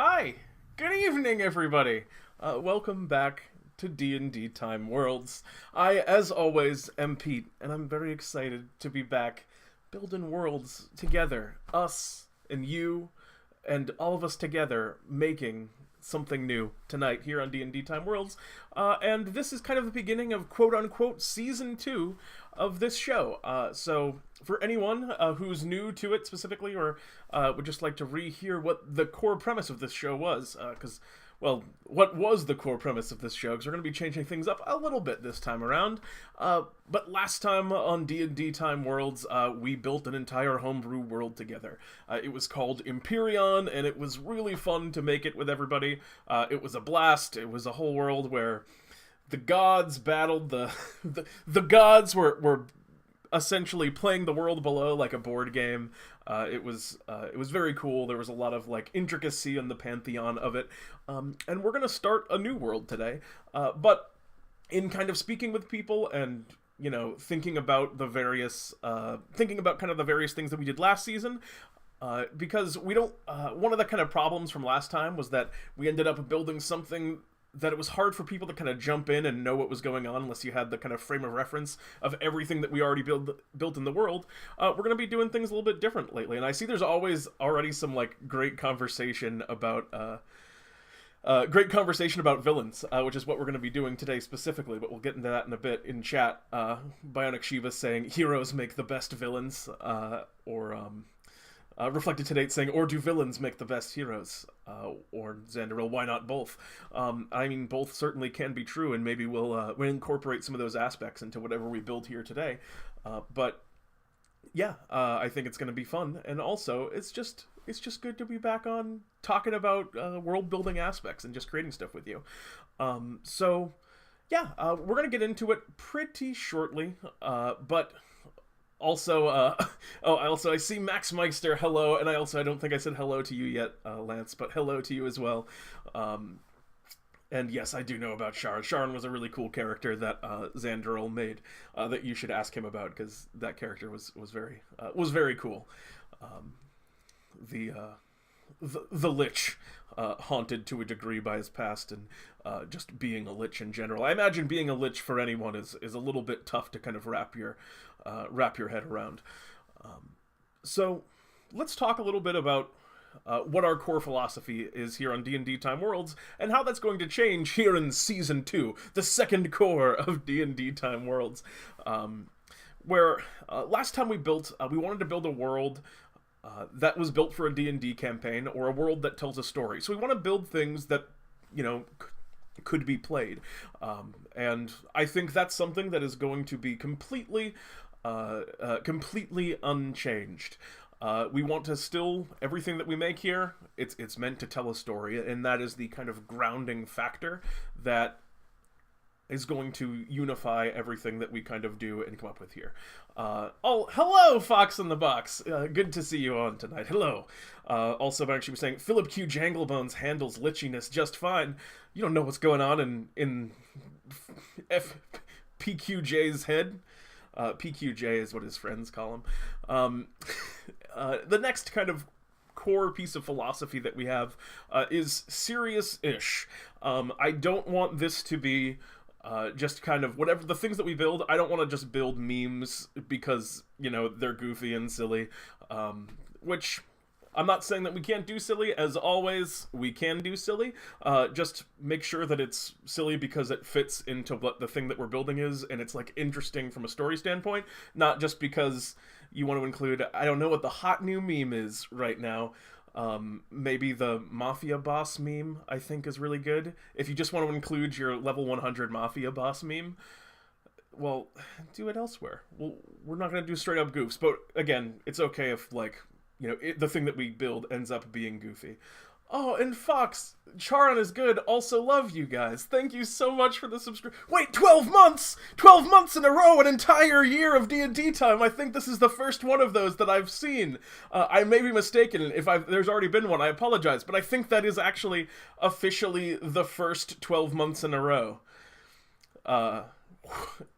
Hi, good evening, everybody. Welcome back to DnDTime Worlds. I, as always, am Pete, and I'm very excited to be back building worlds together. Us and you and all of us together making something new tonight here on DnDTime Worlds. And this is kind of the beginning of quote-unquote Season 2 of this show. So for anyone who's new to it specifically, or would just like to rehear what the core premise of this show was, because, well, what was the core premise of this show? Because we're going to be changing things up a little bit this time around. But last time on DnDTime Worlds, we built an entire homebrew world together. It was called Empyreon, and it was really fun to make it with everybody. It was a blast. It was a whole world where the gods battled the gods were essentially playing the world below like a board game. It was very cool. There was a lot of like intricacy in the pantheon of it, and we're gonna start a new world today. But in kind of speaking with people and thinking about the various kind of the various things that we did last season. Because we don't. One of the kind of problems from last time was that we ended up building something that it was hard for people to kind of jump in and know what was going on unless you had the kind of frame of reference of everything that we already built in the world. We're going to be doing things a little bit different lately, and I see there's always already some like great conversation about villains, which is what we're going to be doing today specifically, but we'll get into that in a bit in chat. Bionic Shiva saying heroes make the best villains, Reflected Today saying, or do villains make the best heroes? Or Xanderil, why not both? I mean, both certainly can be true, and maybe we'll incorporate some of those aspects into whatever we build here today. But yeah, I think it's going to be fun, and also it's just good to be back on talking about world building aspects and just creating stuff with you. So yeah, we're going to get into it pretty shortly, but. Also, I see Max Meister, hello, and I don't think I said hello to you yet, Lance, but hello to you as well. And yes, I do know about Sharon. Sharon was a really cool character that Xanderil made that you should ask him about, because that character was very cool. The Lich, haunted to a degree by his past, and just being a Lich in general. I imagine being a Lich for anyone is a little bit tough to kind of wrap your head around. So let's talk a little bit about what our core philosophy is here on DnDTime Worlds, and how that's going to change here in Season 2, the second core of DnDTime Worlds, where last time we wanted to build a world that was built for a D&D campaign, or a world that tells a story. So we want to build things that, could be played. And I think that's something that is going to be completely unchanged. We want to still, everything that we make here, it's meant to tell a story, and that is the kind of grounding factor that is going to unify everything that we kind of do and come up with here. Hello, Fox in the Box. Good to see you on tonight. Hello. Also, she was saying, Philip Q. Janglebones handles lichiness just fine. You don't know what's going on in PQJ's head. PQJ is what his friends call him. The next kind of core piece of philosophy that we have is serious-ish. I don't want this to be just kind of whatever the things that we build. I don't want to just build memes because they're goofy and silly, which I'm not saying that we can't do silly. As always, we can do silly. Just make sure that it's silly because it fits into what the thing that we're building is, and it's like interesting from a story standpoint, not just because you want to include, I don't know what the hot new meme is right now. Maybe the Mafia Boss meme, I think, is really good. If you just want to include your level 100 Mafia Boss meme, well, do it elsewhere. We're not going to do straight up goofs, but again, it's okay if, like, the thing that we build ends up being goofy. Oh, and Fox, Charon is good. Also love you guys. Thank you so much for the subscription. Wait, 12 months! 12 months in a row, an entire year of D&D time. I think this is the first one of those that I've seen. I may be mistaken. If there's already been one, I apologize. But I think that is actually officially the first 12 months in a row.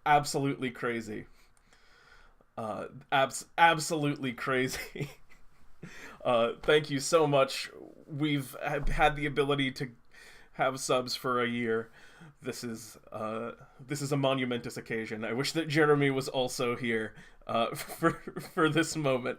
Absolutely crazy. Absolutely crazy. Thank you so much. we've had the ability to have subs for a year. This is a monumentous occasion. I wish that Jeremy was also here for this moment.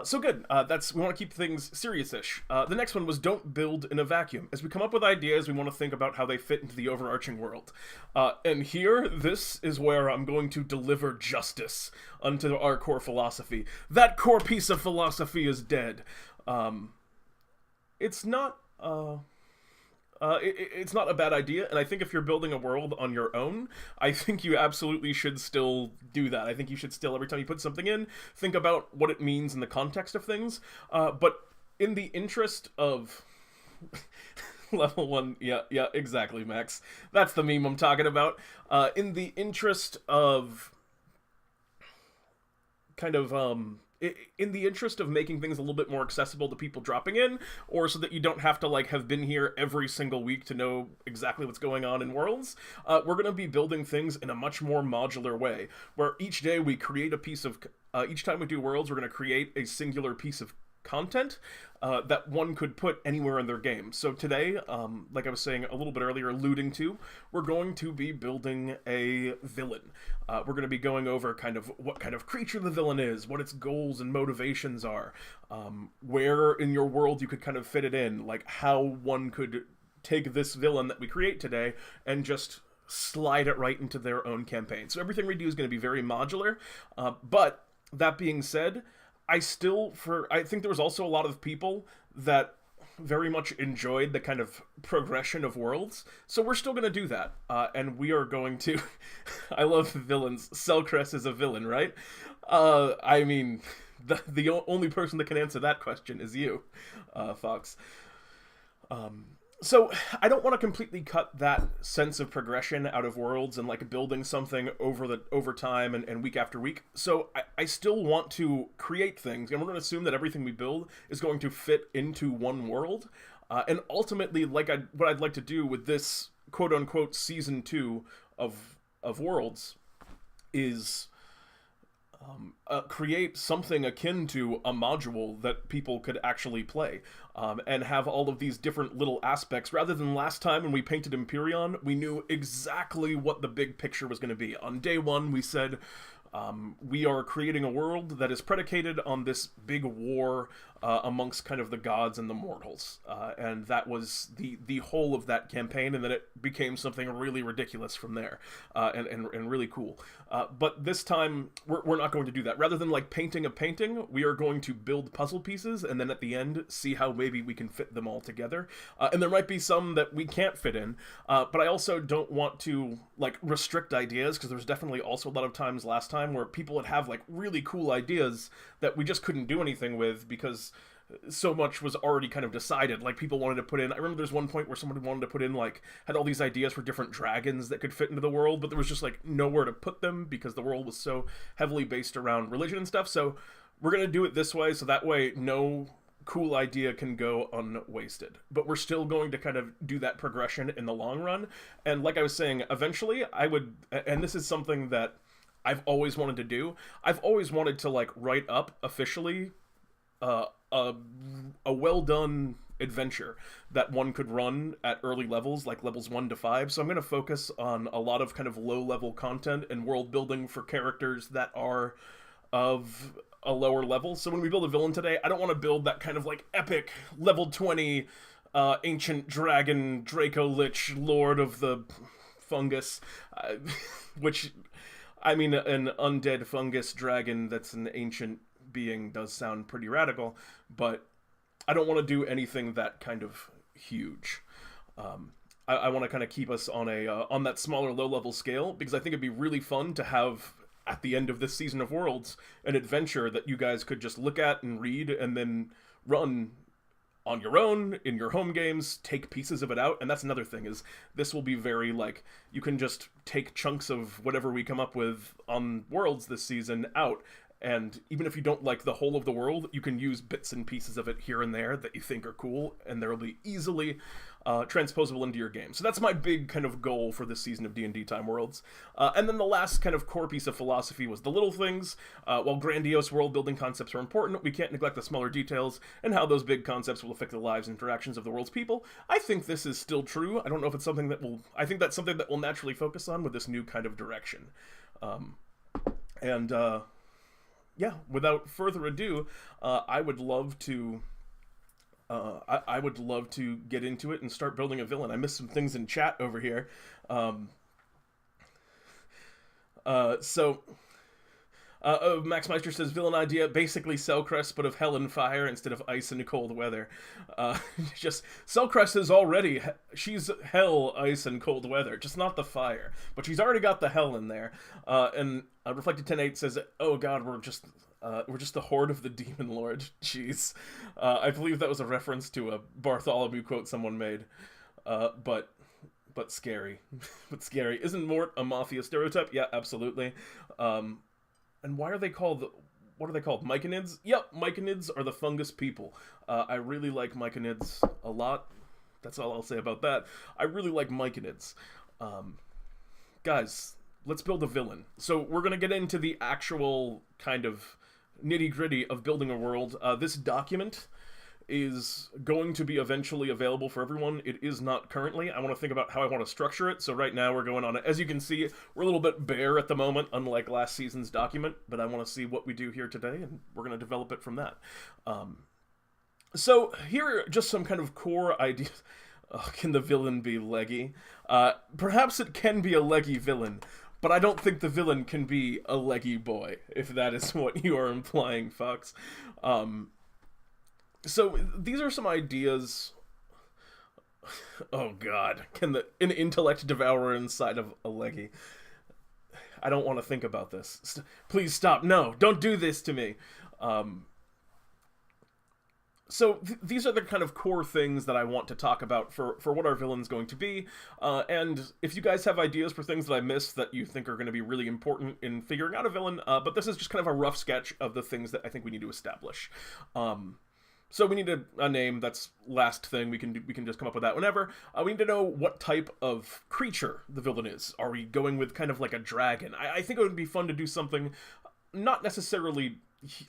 So good. We want to keep things serious-ish. The next one was don't build in a vacuum. As we come up with ideas, we want to think about how they fit into the overarching world. And here, this is where I'm going to deliver justice unto our core philosophy. That core piece of philosophy is dead. It's not it's not a bad idea, and I think if you're building a world on your own, I think you absolutely should still do that. I think you should still, every time you put something in, think about what it means in the context of things. But in the interest of... Level 1, yeah, exactly, Max. That's the meme I'm talking about. In the interest of... kind of, in the interest of making things a little bit more accessible to people dropping in, or so that you don't have to, like, have been here every single week to know exactly what's going on in Worlds, we're going to be building things in a much more modular way, where each day we create a piece of... each time we do Worlds, we're going to create a singular piece of content that one could put anywhere in their game. So today, like I was saying a little bit earlier, alluding to, we're going to be building a villain. We're going to be going over kind of what kind of creature the villain is, what its goals and motivations are, where in your world you could kind of fit it in, like how one could take this villain that we create today and just slide it right into their own campaign. So everything we do is going to be very modular, but that being said, I think there was also a lot of people that very much enjoyed the kind of progression of Worlds, so we're still going to do that, and we are going to... I love villains. Selcrest is a villain, right? I mean, the only person that can answer that question is you, Fox. So, I don't want to completely cut that sense of progression out of Worlds and, like, building something over time and week after week. So, I still want to create things, and we're going to assume that everything we build is going to fit into one world. And ultimately, what I'd like to do with this quote-unquote Season 2 of Worlds is... create something akin to a module that people could actually play, and have all of these different little aspects. Rather than last time when we painted Empyreon, we knew exactly what the big picture was going to be. On day one, we said, we are creating a world that is predicated on this big war amongst kind of the gods and the mortals. And that was the whole of that campaign, and then it became something really ridiculous from there, and really cool. But this time, we're not going to do that. Rather than, like, painting a painting, we are going to build puzzle pieces, and then at the end, see how maybe we can fit them all together. And there might be some that we can't fit in, but I also don't want to, like, restrict ideas, because there's definitely also a lot of times last time where people would have, like, really cool ideas that we just couldn't do anything with because so much was already kind of decided. Like, people wanted to put in... I remember there's one point where someone wanted to put in, like, had all these ideas for different dragons that could fit into the world, but there was just, like, nowhere to put them because the world was so heavily based around religion and stuff. So we're going to do it this way, so that way no cool idea can go unwasted. But we're still going to kind of do that progression in the long run. And like I was saying, eventually I would... And this is something that I've always wanted to do. I've always wanted to, like, write up officially a well-done adventure that one could run at early levels, like levels 1 to 5. So I'm going to focus on a lot of kind of low-level content and world building for characters that are of a lower level. So when we build a villain today, I don't want to build that kind of, like, epic level 20 ancient dragon Draco Lich Lord of the Fungus, which, I mean, an undead fungus dragon that's an ancient being does sound pretty radical, but I don't want to do anything that kind of huge. I want to kind of keep us on on that smaller low-level scale, because I think it'd be really fun to have, at the end of this season of Worlds, an adventure that you guys could just look at and read and then run on your own, in your home games, take pieces of it out. And that's another thing, is this will be very, like, you can just take chunks of whatever we come up with on Worlds this season out And even if you don't like the whole of the world, you can use bits and pieces of it here and there that you think are cool, and they'll be easily transposable into your game. So that's my big kind of goal for this season of DnDTime Worlds. And then the last kind of core piece of philosophy was the little things. While grandiose world-building concepts are important, we can't neglect the smaller details and how those big concepts will affect the lives and interactions of the world's people. I think this is still true. I don't know if it's something that will... I think that's something that we'll naturally focus on with this new kind of direction. Yeah, without further ado, I would love to get into it and start building a villain. I missed some things in chat over here. Max Meister says, villain idea, basically Cellcrest, but of hell and fire instead of ice and cold weather. Just, Cellcrest is already, she's hell, ice, and cold weather, just not the fire. But she's already got the hell in there. And Reflected 10-8 says, oh god, we're just the horde of the demon lord. Jeez. I believe that was a reference to a Bartholomew quote someone made. But scary. But scary. Isn't Mort a mafia stereotype? Yeah, absolutely. And why are they called... What are they called? Myconids? Yep, Myconids are the fungus people. I really like Myconids a lot. That's all I'll say about that. I really like Myconids. Guys, let's build a villain. So we're going to get into the actual kind of nitty-gritty of building a world. This document is going to be eventually available for everyone. It is not currently. I want to think about how I want to structure it. So right now we're going on it. As you can see, we're a little bit bare at the moment, unlike last season's document, but I want to see what we do here today, and we're going to develop it from that. So here are just some kind of core ideas. Oh, can the villain be leggy? Perhaps it can be a leggy villain, but I don't think the villain can be a leggy boy, if that is what you are implying, Fox. So these are some ideas. Oh god, can an intellect devourer inside of a leggy? I don't want to think about this. Please stop. No, don't do this to me. So these are the kind of core things that I want to talk about for what our villain's going to be. And if you guys have ideas for things that I missed that you think are going to be really important in figuring out a villain, but this is just kind of a rough sketch of the things that I think we need to establish. So we need a name. That's last thing. We can just come up with that whenever. We need to know what type of creature the villain is. Are we going with kind of like a dragon? I think it would be fun to do something not necessarily...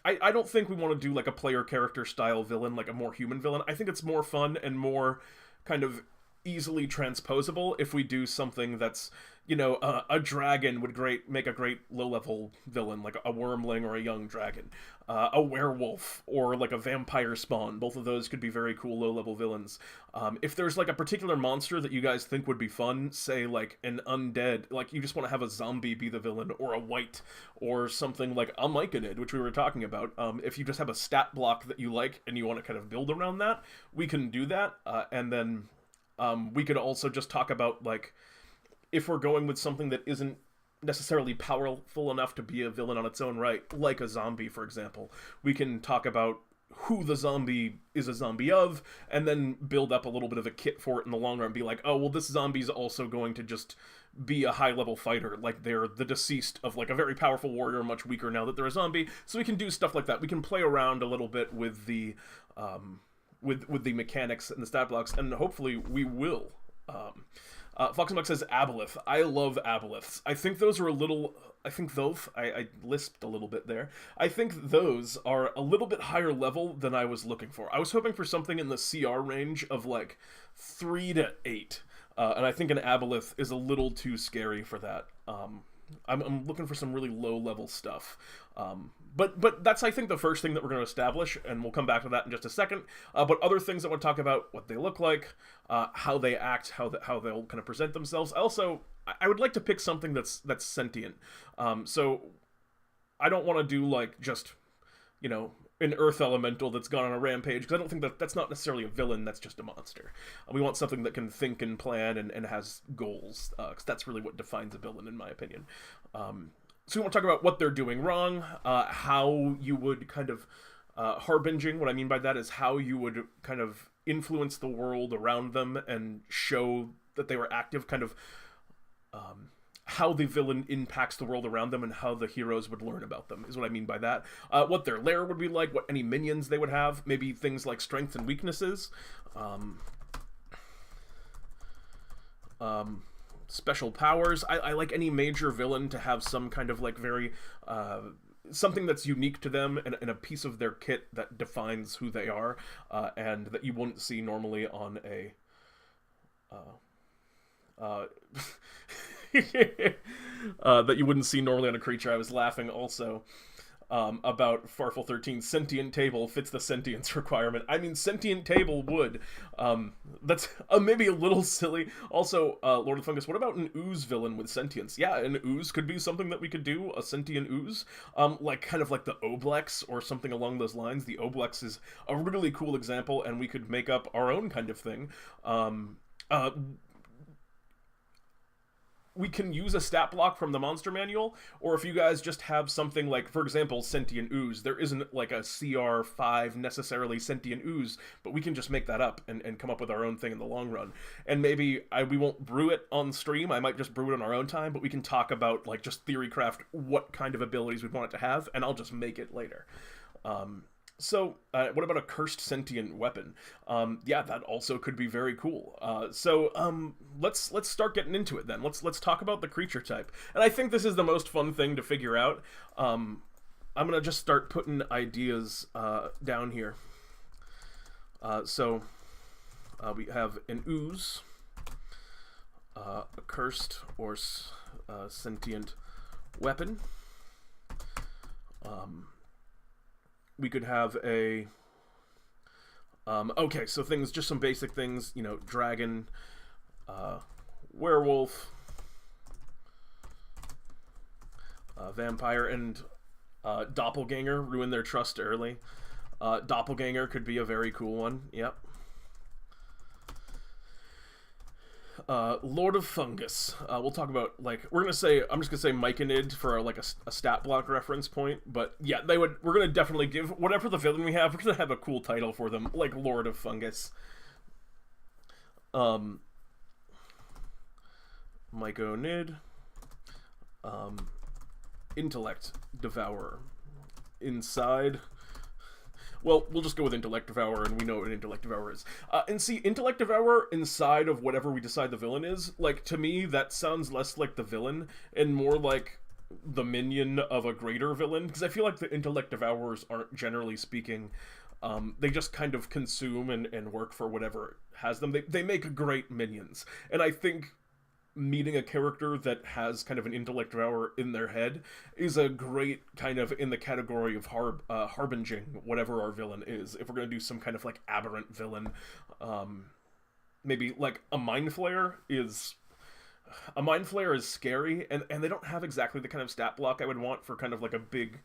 I don't think we want to do like a player character style villain, like a more human villain. I think it's more fun and more kind of easily transposable if we do something that's, you know, a dragon would make a great low-level villain, like a wormling or a young dragon. A werewolf or like a vampire spawn. Both of those could be very cool low-level villains. If there's like a particular monster that you guys think would be fun, say like an undead, like you just want to have a zombie be the villain, or a wight, or something like a myconid, which we were talking about. If you just have a stat block that you like and you want to kind of build around that, we can do that. And then we could also just talk about, like, if we're going with something that isn't necessarily powerful enough to be a villain on its own right, like a zombie, for example, we can talk about who the zombie is a zombie of, and then build up a little bit of a kit for it in the long run. Be like, oh, well, this zombie's also going to just be a high-level fighter, like they're the deceased of like a very powerful warrior, much weaker now that they're a zombie. So we can do stuff like that. We can play around a little bit with the with the mechanics and the stat blocks, and hopefully we will. Foxmuck says aboleth. I love aboleths. I think those are a little... I lisped a little bit there. I think those are a little bit higher level than I was looking for. I was hoping for something in the CR range of like 3 to 8. And I think an aboleth is a little too scary for that. I'm looking for some really low-level stuff. But that's, I think, the first thing that we're going to establish, and we'll come back to that in just a second. But other things that we'll talk about, what they look like, how they act, how they'll kind of present themselves. Also, I would like to pick something that's sentient. So I don't want to do, like, just, you know, an earth elemental that's gone on a rampage, because I don't think that's not necessarily a villain, that's just a monster. We want something that can think and plan and has goals, because that's really what defines a villain, in my opinion. So we want to talk about what they're doing wrong, how you would kind of, harbinging, what I mean by that is how you would kind of influence the world around them and show that they were active, kind of, how the villain impacts the world around them and how the heroes would learn about them, is what I mean by that. What their lair would be like, what any minions they would have, maybe things like strengths and weaknesses. Special powers. I like any major villain to have some kind of like very something that's unique to them and a piece of their kit that defines who they are, and that you wouldn't see normally on a that you wouldn't see normally on a creature. I was laughing also about Farfel 13's sentient table fits the sentience requirement. I mean, sentient table would. That's maybe a little silly. Also, Lord of Fungus, what about an ooze villain with sentience? Yeah, an ooze could be something that we could do, a sentient ooze. Like, kind of like the Oblex or something along those lines. The Oblex is a really cool example, and we could make up our own kind of thing. We can use a stat block from the monster manual, or if you guys just have something like, for example, Sentient Ooze, there isn't like a CR5 necessarily Sentient Ooze, but we can just make that up and come up with our own thing in the long run. And maybe we won't brew it on stream, I might just brew it on our own time, but we can talk about, like, just theorycraft what kind of abilities we want it to have, and I'll just make it later. So, what about a cursed sentient weapon? Yeah, that also could be very cool. Let's start getting into it then. Let's talk about the creature type. And I think this is the most fun thing to figure out. I'm gonna just start putting ideas down here. We have an ooze, a cursed or sentient weapon. We could have a... okay, so things, just some basic things, you know, dragon, werewolf, vampire, and doppelganger, ruin their trust early. Doppelganger could be a very cool one, yep. Lord of Fungus. We'll talk about, like, I'm just gonna say Myconid for like a stat block reference point, but yeah, we're gonna definitely give whatever the villain we have, we're gonna have a cool title for them, like Lord of Fungus. Myconid. Intellect Devourer. Inside. Well, we'll just go with Intellect Devourer, and we know what an Intellect Devourer is. And see, Intellect Devourer inside of whatever we decide the villain is, like, to me, that sounds less like the villain, and more like the minion of a greater villain, because I feel like the Intellect Devourers aren't, generally speaking, they just kind of consume and work for whatever has them. They make great minions, and I think meeting a character that has kind of an intellect devourer in their head is a great kind of in the category of harbinging whatever our villain is. If we're going to do some kind of like aberrant villain, maybe like a mind flayer is scary, and they don't have exactly the kind of stat block I would want for kind of like a big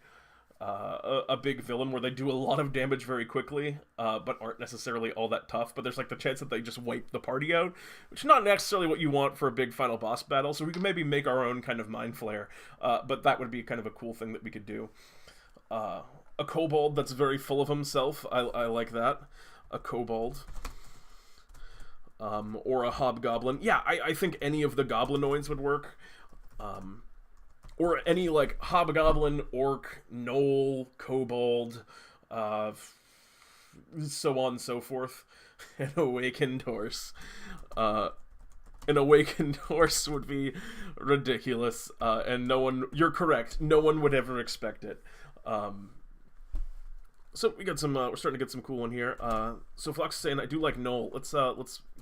villain where they do a lot of damage very quickly, but aren't necessarily all that tough. But there's like the chance that they just wipe the party out, which is not necessarily what you want for a big final boss battle. So we can maybe make our own kind of mind flare, but that would be kind of a cool thing that we could do. A kobold that's very full of himself. I like that. A kobold. Or a hobgoblin. Yeah, I think any of the goblinoids would work. Or any, like, hobgoblin, orc, gnoll, kobold, so on and so forth. An awakened horse. An awakened horse would be ridiculous, and you're correct, no one would ever expect it. So we got some, we're starting to get some cool one here. So Flox is saying, I do like Gnoll. Let's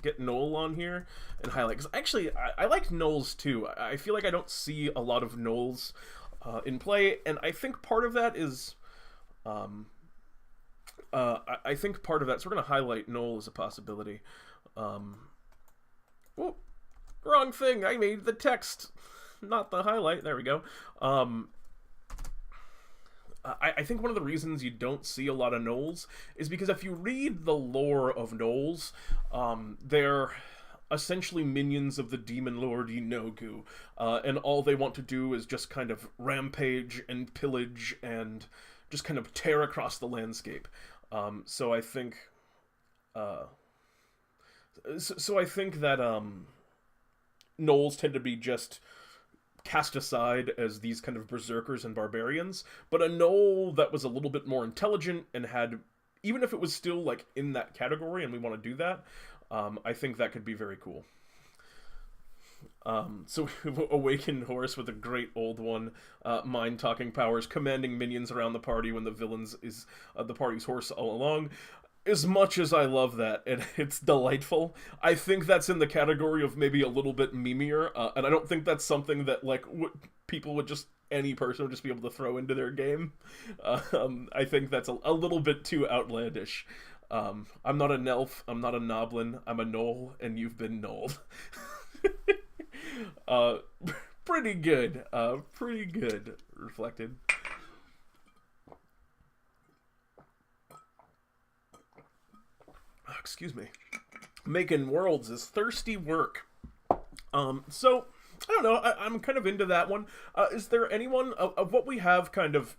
get Gnoll on here and highlight. Because actually, I like Gnolls too. I feel like I don't see a lot of Gnolls in play. And I think part of that is, I think part of that, so we're going to highlight Gnoll as a possibility. Whoa, wrong thing. I made the text, not the highlight. There we go. I think one of the reasons you don't see a lot of Gnolls is because if you read the lore of Gnolls, they're essentially minions of the demon lord Yeenoghu, and all they want to do is just kind of rampage and pillage and just kind of tear across the landscape. So I think that Gnolls tend to be just cast aside as these kind of berserkers and barbarians, but a gnoll that was a little bit more intelligent and had, even if it was still like in that category and we want to do that, I think that could be very cool. So we've awakened Horus with a great old one, mind talking powers, commanding minions around the party when the villains is the party's horse all along. As much as I love that, and it's delightful, I think that's in the category of maybe a little bit memeier, and I don't think that's something that, like, people would just, any person would just be able to throw into their game. I think that's a little bit too outlandish. I'm not an elf, I'm not a noblin, I'm a gnoll, and you've been gnolled. Pretty good, reflected. Excuse me. Making worlds is thirsty work. So I don't know. I'm kind of into that one. Is there anyone of what we have kind of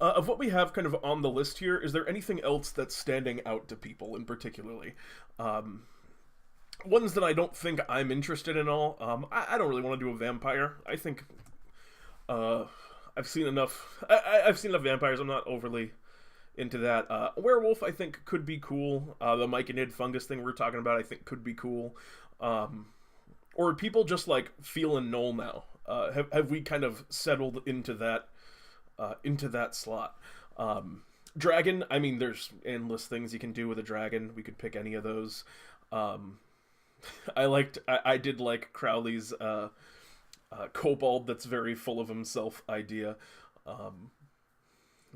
on the list here? Is there anything else that's standing out to people in particularly? Ones that I don't think I'm interested in all. I don't really want to do a vampire. I think I've seen enough. I've seen enough vampires. I'm not overly into that. Werewolf, I think, could be cool. The myconid fungus thing we're talking about, I think, could be cool. Or people just, like, feeling gnoll now? Have we kind of settled into that slot? Dragon, I mean, there's endless things you can do with a dragon. We could pick any of those. I did like Crowley's kobold that's very full of himself idea.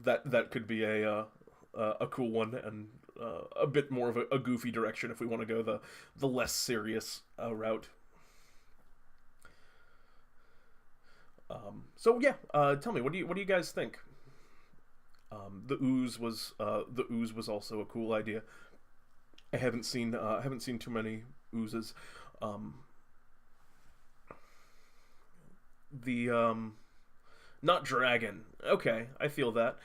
That could be a cool one, and a bit more of a goofy direction if we want to go the less serious route. So yeah, tell me, what do you guys think? The ooze was also a cool idea. I haven't seen too many oozes. Not dragon. Okay, I feel that.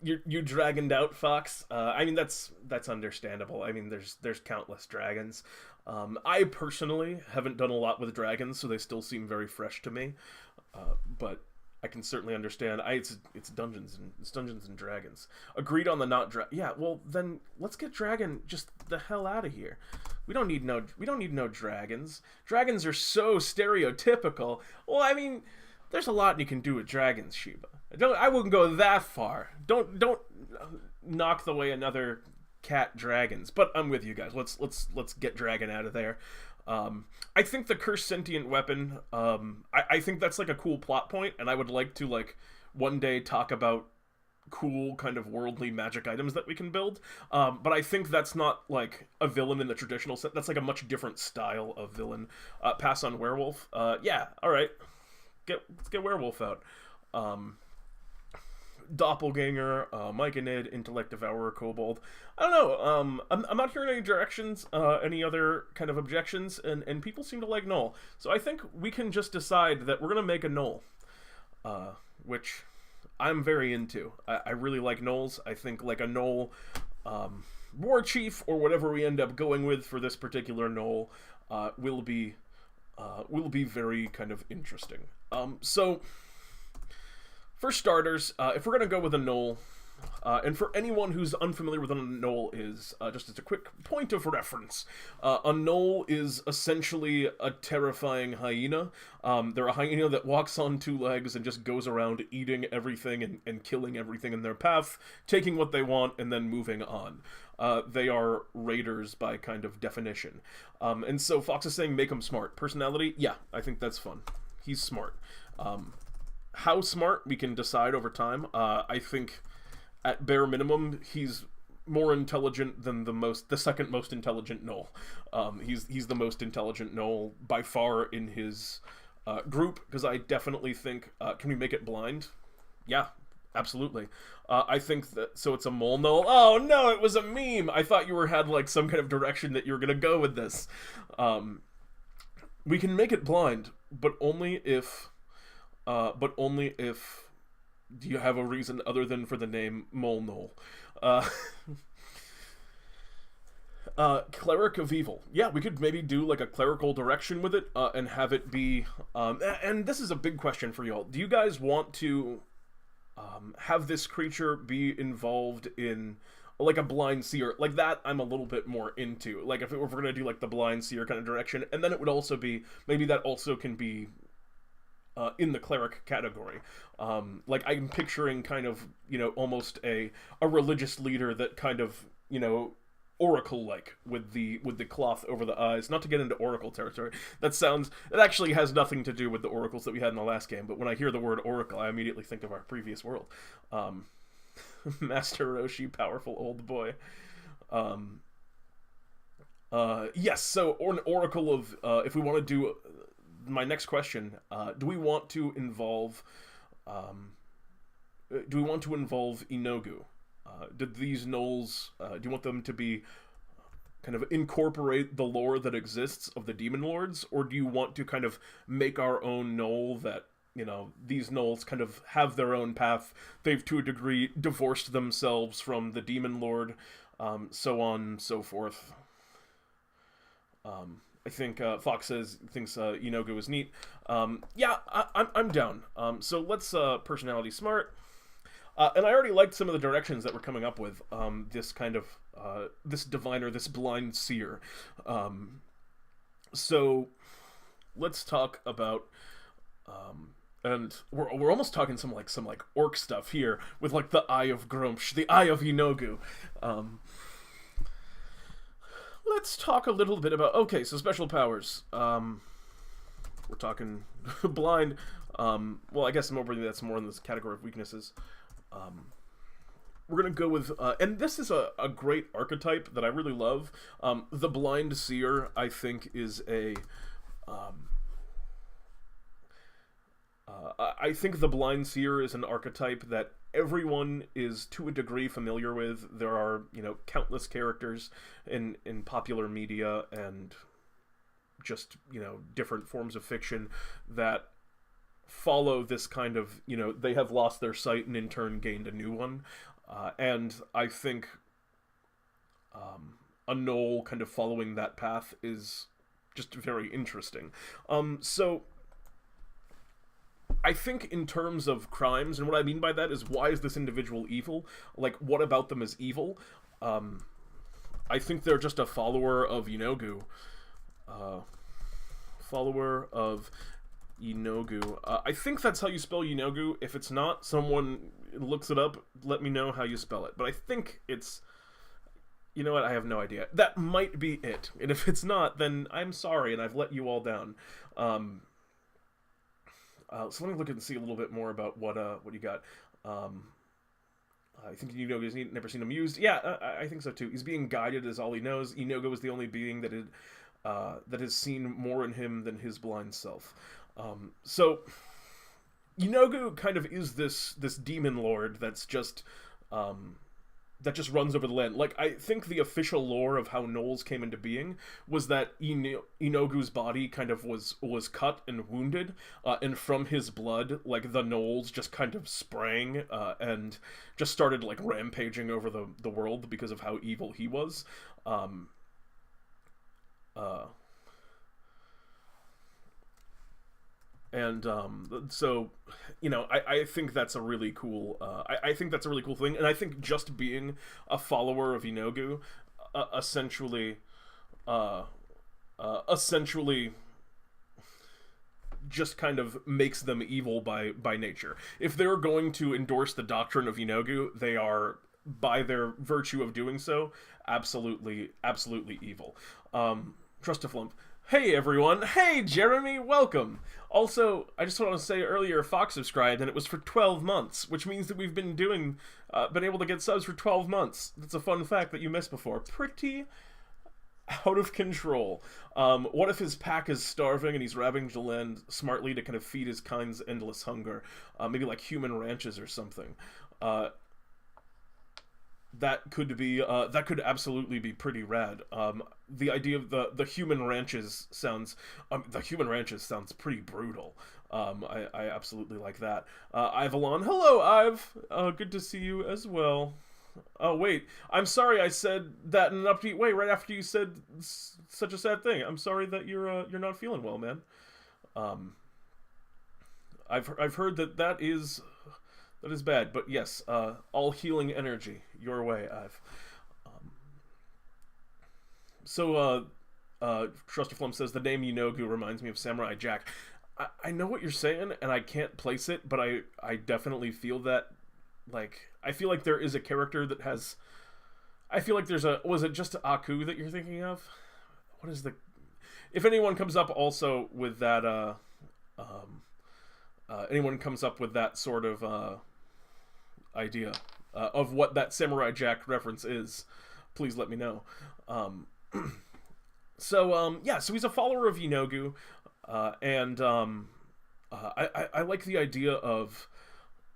You dragoned out, Fox. I mean, that's understandable. I mean, there's countless dragons. I personally haven't done a lot with dragons, so they still seem very fresh to me. But I can certainly understand. It's Dungeons and Dragons. Agreed on the not Yeah, well then let's get dragon just the hell out of here. We don't need no dragons. Dragons are so stereotypical. Well, I mean, there's a lot you can do with dragons, Sheba. I wouldn't go that far. Don't knock the way another cat dragons. But I'm with you guys. Let's get dragon out of there. I think the cursed sentient weapon, I think that's like a cool plot point, and I would like to like one day talk about cool kind of worldly magic items that we can build. But I think that's not like a villain in the traditional sense. That's like a much different style of villain. Pass on werewolf. Yeah, all right. Let's get werewolf out. Doppelganger, myconid, intellect devourer, kobold. I don't know. I'm not hearing any directions, any other kind of objections, and people seem to like gnoll. So I think we can just decide that we're gonna make a gnoll, which I'm very into. I really like gnolls. I think like a gnoll, war chief or whatever we end up going with for this particular gnoll, will be very kind of interesting. So. For starters, if we're going to go with a gnoll, and for anyone who's unfamiliar with what a gnoll is, just as a quick point of reference, a gnoll is essentially a terrifying hyena. They're a hyena that walks on two legs and just goes around eating everything and killing everything in their path, taking what they want, and then moving on. They are raiders by kind of definition. And so Fox is saying make him smart. Personality? Yeah, I think that's fun. He's smart. How smart we can decide over time. I think at bare minimum he's more intelligent than the second most intelligent gnoll. He's the most intelligent gnoll by far in his group, because I definitely think can we make it blind? Yeah, absolutely. I think that, so it's a mole gnoll. Oh no, it was a meme. I thought you had like some kind of direction that you were gonna go with this. We can make it blind, but only if do you have a reason other than for the name Mole Gnoll. Cleric of Evil. Yeah, we could maybe do like a clerical direction with it, and have it be, and this is a big question for y'all. Do you guys want to, have this creature be involved in, like, a blind seer? Like, that I'm a little bit more into. Like, if we're gonna do, like, the blind seer kind of direction, and then it would also be, maybe that also can be, in the cleric category. Like, I'm picturing kind of, almost a religious leader that kind of, oracle-like with the cloth over the eyes. Not to get into oracle territory. That actually has nothing to do with the oracles that we had in the last game, but when I hear the word oracle, I immediately think of our previous world. Master Roshi, powerful old boy. Yes, so, or an oracle of, if we want to do, my next question, do we want to involve Yeenoghu? Did these gnolls, do you want them to be, kind of incorporate the lore that exists of the demon lords, or do you want to kind of make our own gnoll that, these gnolls kind of have their own path, they've to a degree divorced themselves from the demon lord, so on and so forth. I think Fox thinks Yeenoghu is neat. Yeah, I'm down. So let's personality smart. And I already liked some of the directions that we're coming up with. This kind of this diviner, this blind seer. So let's talk about. And we're almost talking some orc stuff here with like the Eye of Grumsh, the Eye of Yeenoghu. Let's talk a little bit about, okay, so special powers. We're talking blind. Well, I guess that's more in this category of weaknesses. We're gonna go with, and this is a great archetype that I really love. The blind seer, I think, is I think the blind seer is an archetype that everyone is to a degree familiar with. There are, countless characters in popular media and just, different forms of fiction that follow this kind of, they have lost their sight and in turn gained a new one. And I think a gnoll kind of following that path is just very interesting. So I think in terms of crimes, and what I mean by that is, why is this individual evil? Like, what about them is evil? I think they're just a follower of Yeenoghu. Follower of Yeenoghu. I think that's how you spell Yeenoghu. If it's not, someone looks it up, let me know how you spell it. But I think it's... You know what? I have no idea. That might be it. And if it's not, then I'm sorry, and I've let you all down. So let me look and see a little bit more about what you got. I think Yeenoghu's never seen him used. Yeah, I think so too. He's being guided as all he knows. Yeenoghu is the only being that has seen more in him than his blind self. So Yeenoghu kind of is this demon lord that's just that just runs over the land. Like, I think the official lore of how gnolls came into being was that Yeenoghu's body kind of was cut and wounded, and from his blood, like, the gnolls just kind of sprang, and just started, like, rampaging over the world because of how evil he was. So, I think that's a really cool, I think that's a really cool thing, and I think just being a follower of Yeenoghu, essentially just kind of makes them evil by nature. If they're going to endorse the doctrine of Yeenoghu, they are, by their virtue of doing so, absolutely evil. Trust a flump. Hey everyone, hey Jeremy, welcome! Also, I just want to say earlier, Fox subscribed, and it was for 12 months, which means that we've been able to get subs for 12 months. That's a fun fact that you missed before. Pretty out of control. What if his pack is starving and he's ravaging the land smartly to kind of feed his kind's endless hunger? Maybe like human ranches or something. That could absolutely be pretty rad. The idea of the human ranches sounds pretty brutal. I absolutely like that. Ivalon, hello Ive. Good to see you as well. Oh, wait. I'm sorry I said that in an upbeat way right after you said such a sad thing. I'm sorry that you're not feeling well, man. I've heard that is bad, but yes, all healing energy your way, I've. Trustaflum says the name Yeenoghu reminds me of Samurai Jack. I know what you're saying, and I can't place it, but I definitely feel that. Like, I feel like there is a character that has... I feel like there's a... Was it just Aku that you're thinking of? What is the... If anyone comes up also with that, anyone comes up with that sort of, idea of what that Samurai Jack reference is, please let me know. So he's a follower of Yeenoghu, and I like the idea of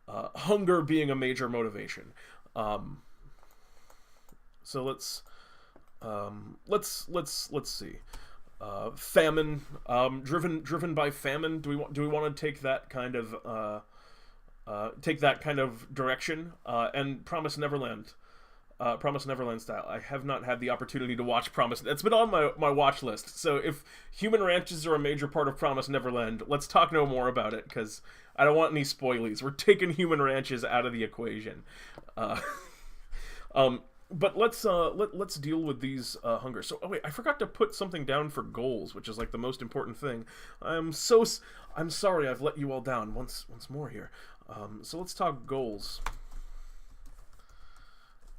hunger being a major motivation. So let's see. Famine, driven by famine. Do we want to take that kind of direction? And Promise Neverland style. I have not had the opportunity to watch Promise. It's been on my watch list. So if human ranches are a major part of Promise Neverland, let's talk no more about it, because I don't want any spoilies. We're taking human ranches out of the equation. But let's deal with these hunger. So, wait, I forgot to put something down for goals, which is like the most important thing. I'm sorry I've let you all down once more here. So let's talk goals.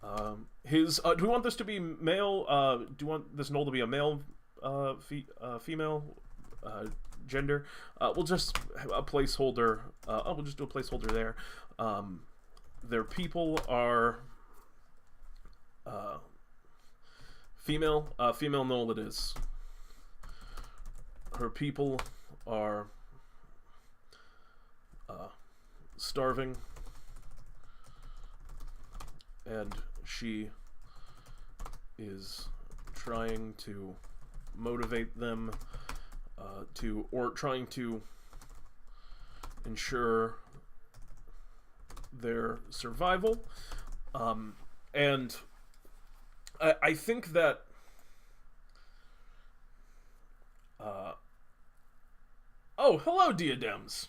Do we want this to be male? Do you want this Gnoll to be a male, female, gender? We'll just a placeholder. We'll just do a placeholder there. Their people are female. Female Gnoll it is. Her people are starving, and she is trying to motivate them trying to ensure their survival. And I think that oh, hello, Diadems.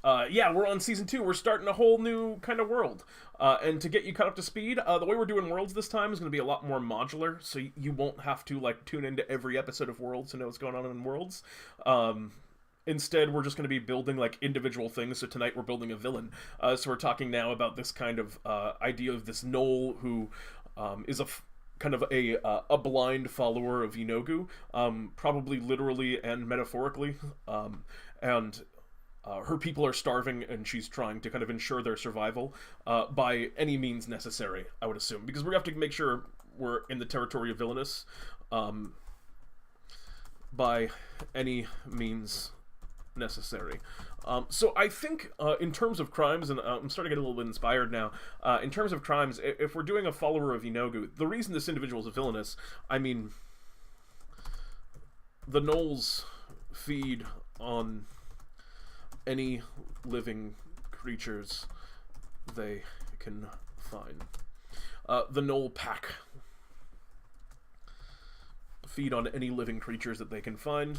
Yeah, we're on Season 2. We're starting a whole new kind of world. And to get you caught up to speed, the way we're doing Worlds this time is going to be a lot more modular, so you won't have to, like, tune into every episode of Worlds to know what's going on in Worlds. Instead, we're just going to be building, like, individual things. So tonight we're building a villain. So we're talking now about this kind of idea of this Gnoll who is kind of a blind follower of Yeenoghu, probably literally and metaphorically, and her people are starving, and she's trying to kind of ensure their survival by any means necessary, I would assume, because we have to make sure we're in the territory of villainous by any means necessary. So I think in terms of crimes, and I'm starting to get a little bit inspired now, in terms of crimes, if we're doing a follower of Yeenoghu, the reason this individual is villainous, I mean, the Gnolls feed on any living creatures they can find. The Gnoll pack feed on any living creatures that they can find.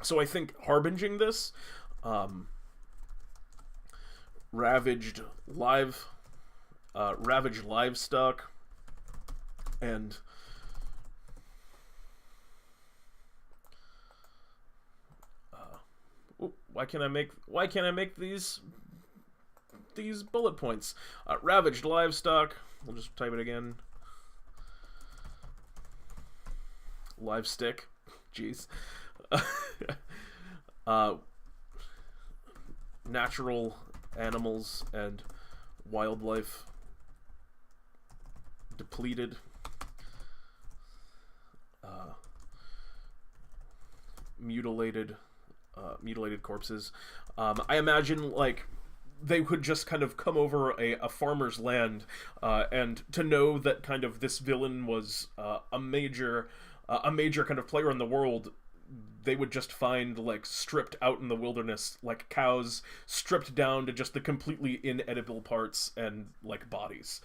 So I think harbinging this, ravaged livestock, and why can't I make these bullet points? Ravaged livestock. We'll just type it again. Live stick. Jeez. Natural animals and wildlife depleted. Mutilated corpses. I imagine, like, they would just kind of come over a farmer's land, and to know that kind of this villain was a major kind of player in the world, they would just find, like, stripped out in the wilderness, like, cows stripped down to just the completely inedible parts and, like, bodies.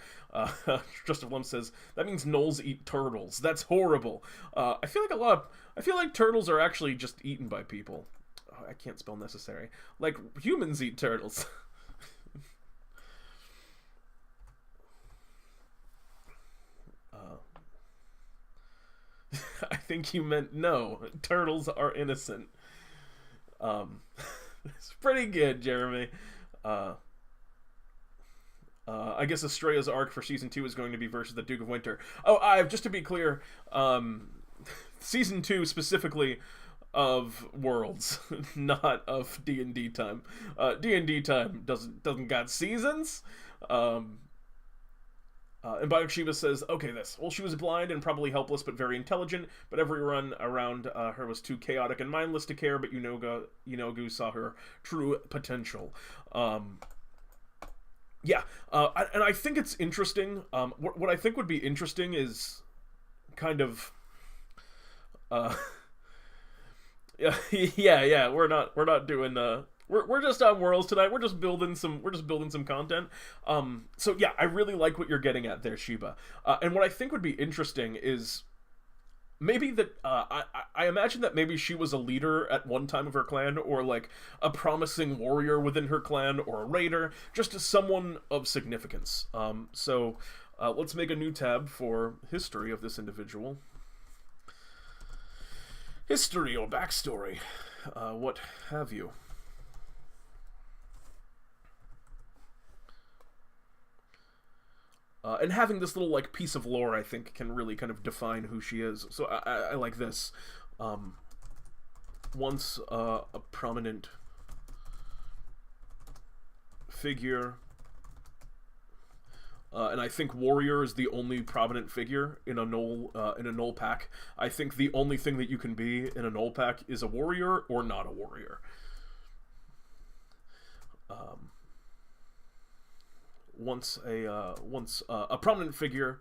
Justin Blum says, that means gnolls eat turtles. That's horrible. I feel like turtles are actually just eaten by people. Oh, I can't spell necessary. Like, humans eat turtles. I think you meant no. Turtles are innocent. It's pretty good, Jeremy. I guess Estrella's arc for season 2 is going to be versus the Duke of Winter. Oh, just to be clear, season 2 specifically of Worlds, not of DnDTime. DnDTime doesn't got seasons. And Bioshiba says, okay, well, she was blind and probably helpless, but very intelligent, but every run around her was too chaotic and mindless to care, but Yeenoghu saw her true potential. Yeah, and I think it's interesting. What I think would be interesting is kind of... yeah, we're not doing... We're just on Worlds tonight. We're just building some content. So yeah, I really like what you're getting at there, Shiba. And what I think would be interesting is maybe that I imagine that maybe she was a leader at one time of her clan, or like a promising warrior within her clan, or a raider, just someone of significance. So let's make a new tab for history of this individual. History or backstory, what have you. And having this little, like, piece of lore, I think, can really kind of define who she is. So I like this. Once a prominent figure, and I think warrior is the only prominent figure in a Gnoll pack. I think the only thing that you can be in a Gnoll pack is a warrior or not a warrior. Once a prominent figure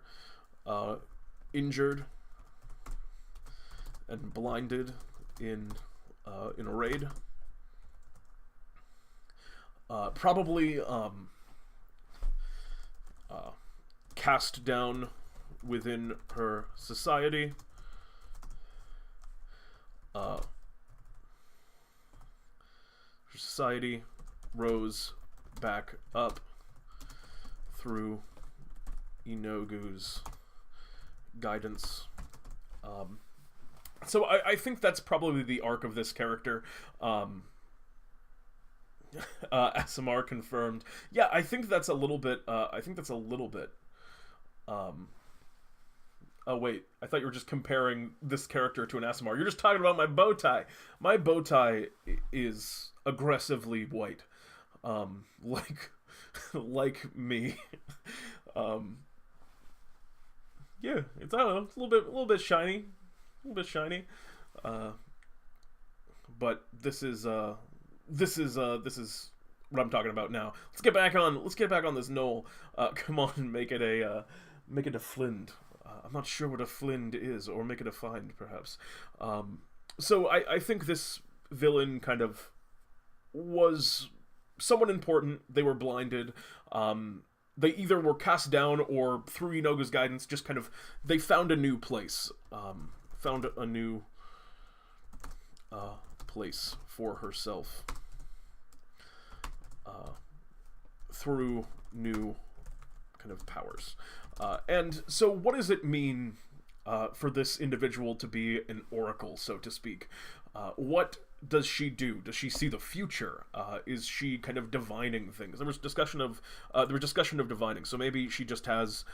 injured and blinded in a raid, probably cast down within her society, her society rose back up through Yeenoghu's guidance. So I think that's probably the arc of this character. SMR confirmed. Yeah, I think that's a little bit. Oh wait, I thought you were just comparing this character to an SMR. You're just talking about my bow tie. My bow tie is aggressively white, like me. Yeah, it's, I don't know, it's a little bit shiny, but this is what I'm talking about now. Let's get back on this Gnoll. Come on, make it a Flind. I'm not sure what a Flind is, or make it a Find, perhaps. So I think this villain kind of was someone important. They were blinded. They either were cast down, or through Yeenoghu's guidance, just kind of, they found a new place. Found a new place for herself. Through new kind of powers. And so what does it mean for this individual to be an oracle, so to speak? What does she do? Does she see the future? Is she kind of divining things? There was discussion of divining, so maybe she just has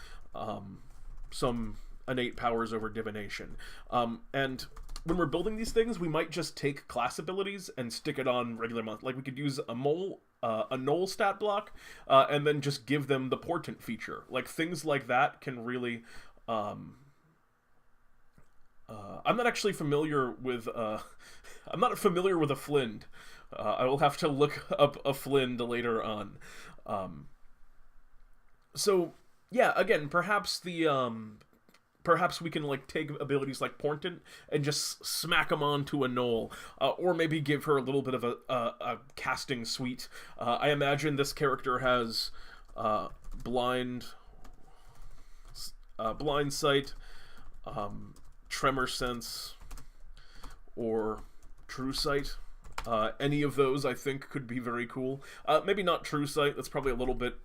some innate powers over divination. And when we're building these things, we might just take class abilities and stick it on regular month. Like, we could use a Gnoll stat block, and then just give them the portent feature. Like, things like that can really... I'm not actually familiar with... I'm not familiar with a Flind. I will have to look up a Flind later on. So, yeah, again, perhaps perhaps we can like take abilities like Portent and just smack them onto a Gnoll, or maybe give her a little bit of a casting suite. I imagine this character has blind sight, tremor sense, or true sight. Any of those, I think, could be very cool. Maybe not True Sight, that's probably a little bit...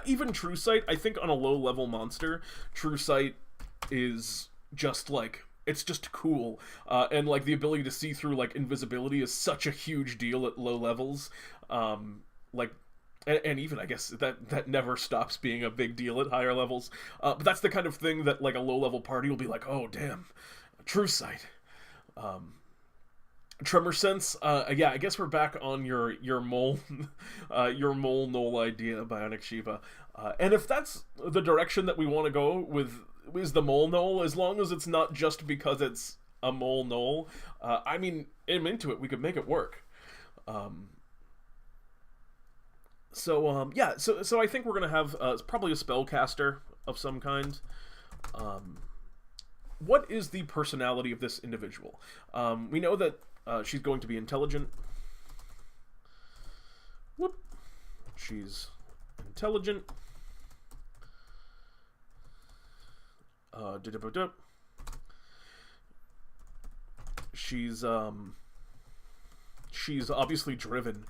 even True Sight, I think on a low-level monster, True Sight is just, like... It's just cool. And, like, the ability to see through, like, invisibility is such a huge deal at low levels. Like... And even, I guess, that never stops being a big deal at higher levels. But that's the kind of thing that, like, a low-level party will be like, oh, damn, True Sight. Tremor sense, yeah, I guess we're back on your mole, your mole Gnoll idea, Bionic Shiva. And if that's the direction that we want to go with, is the mole Gnoll, as long as it's not just because it's a mole Gnoll, I mean, I'm into it, we could make it work. Yeah, so I think we're gonna have, probably a spellcaster of some kind. What is the personality of this individual? We know that she's going to be intelligent. Whoop. She's intelligent. She's obviously driven,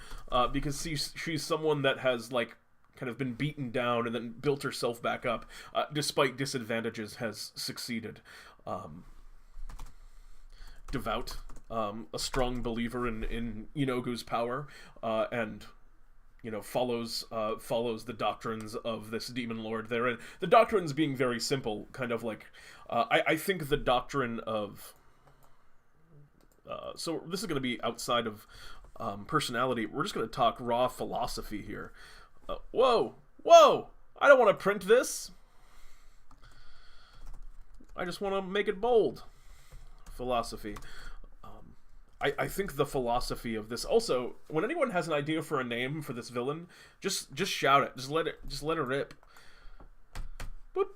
because she's someone that has, like, kind of been beaten down and then built herself back up, despite disadvantages, has succeeded. Devout, a strong believer in Yeenoghu's power, and, you know, follows the doctrines of this demon lord there. And the doctrines being very simple, kind of like, I think the doctrine of... so this is going to be outside of personality. We're just going to talk raw philosophy here. Whoa! I don't want to print this. I just want to make it bold. Philosophy. I think the philosophy of this... Also, when anyone has an idea for a name for this villain, just shout it. Just let it rip. Boop.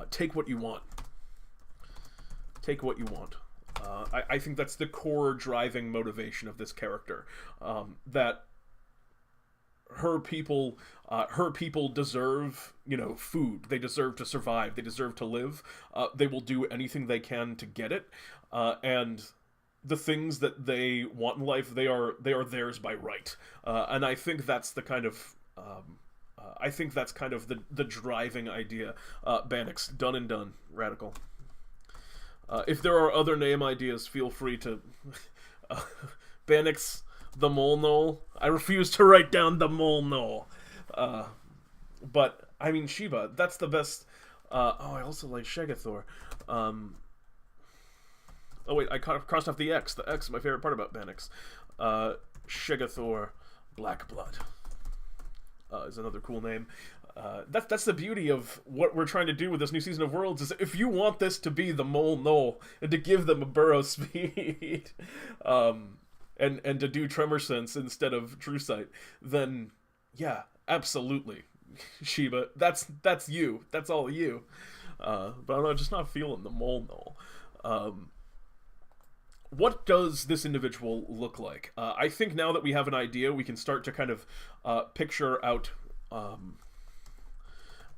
Take what you want. Take what you want. I think that's the core driving motivation of this character. That her people deserve, you know, food. They deserve to survive. They deserve to live. They will do anything they can to get it. And the things that they want in life, they are theirs by right. And I think that's the kind of... the driving idea. Banix, done and done. Radical. If there are other name ideas, feel free to... Banix the Mole Gnoll. I refuse to write down the Mole Gnoll. But, I mean, Shiva, that's the best... I also like Shegathor. Oh wait, I crossed off the X. The X is my favorite part about Banix. Shegathor Blackblood is another cool name. That's the beauty of what we're trying to do with this new season of Worlds, is if you want this to be the Mole Gnoll, and to give them a burrow speed, and to do Tremor Sense instead of True Sight, then, yeah, absolutely. Shiva, that's you. That's all you. But I'm just not feeling the Mole Gnoll. What does this individual look like? I think now that we have an idea, we can start to kind of picture out...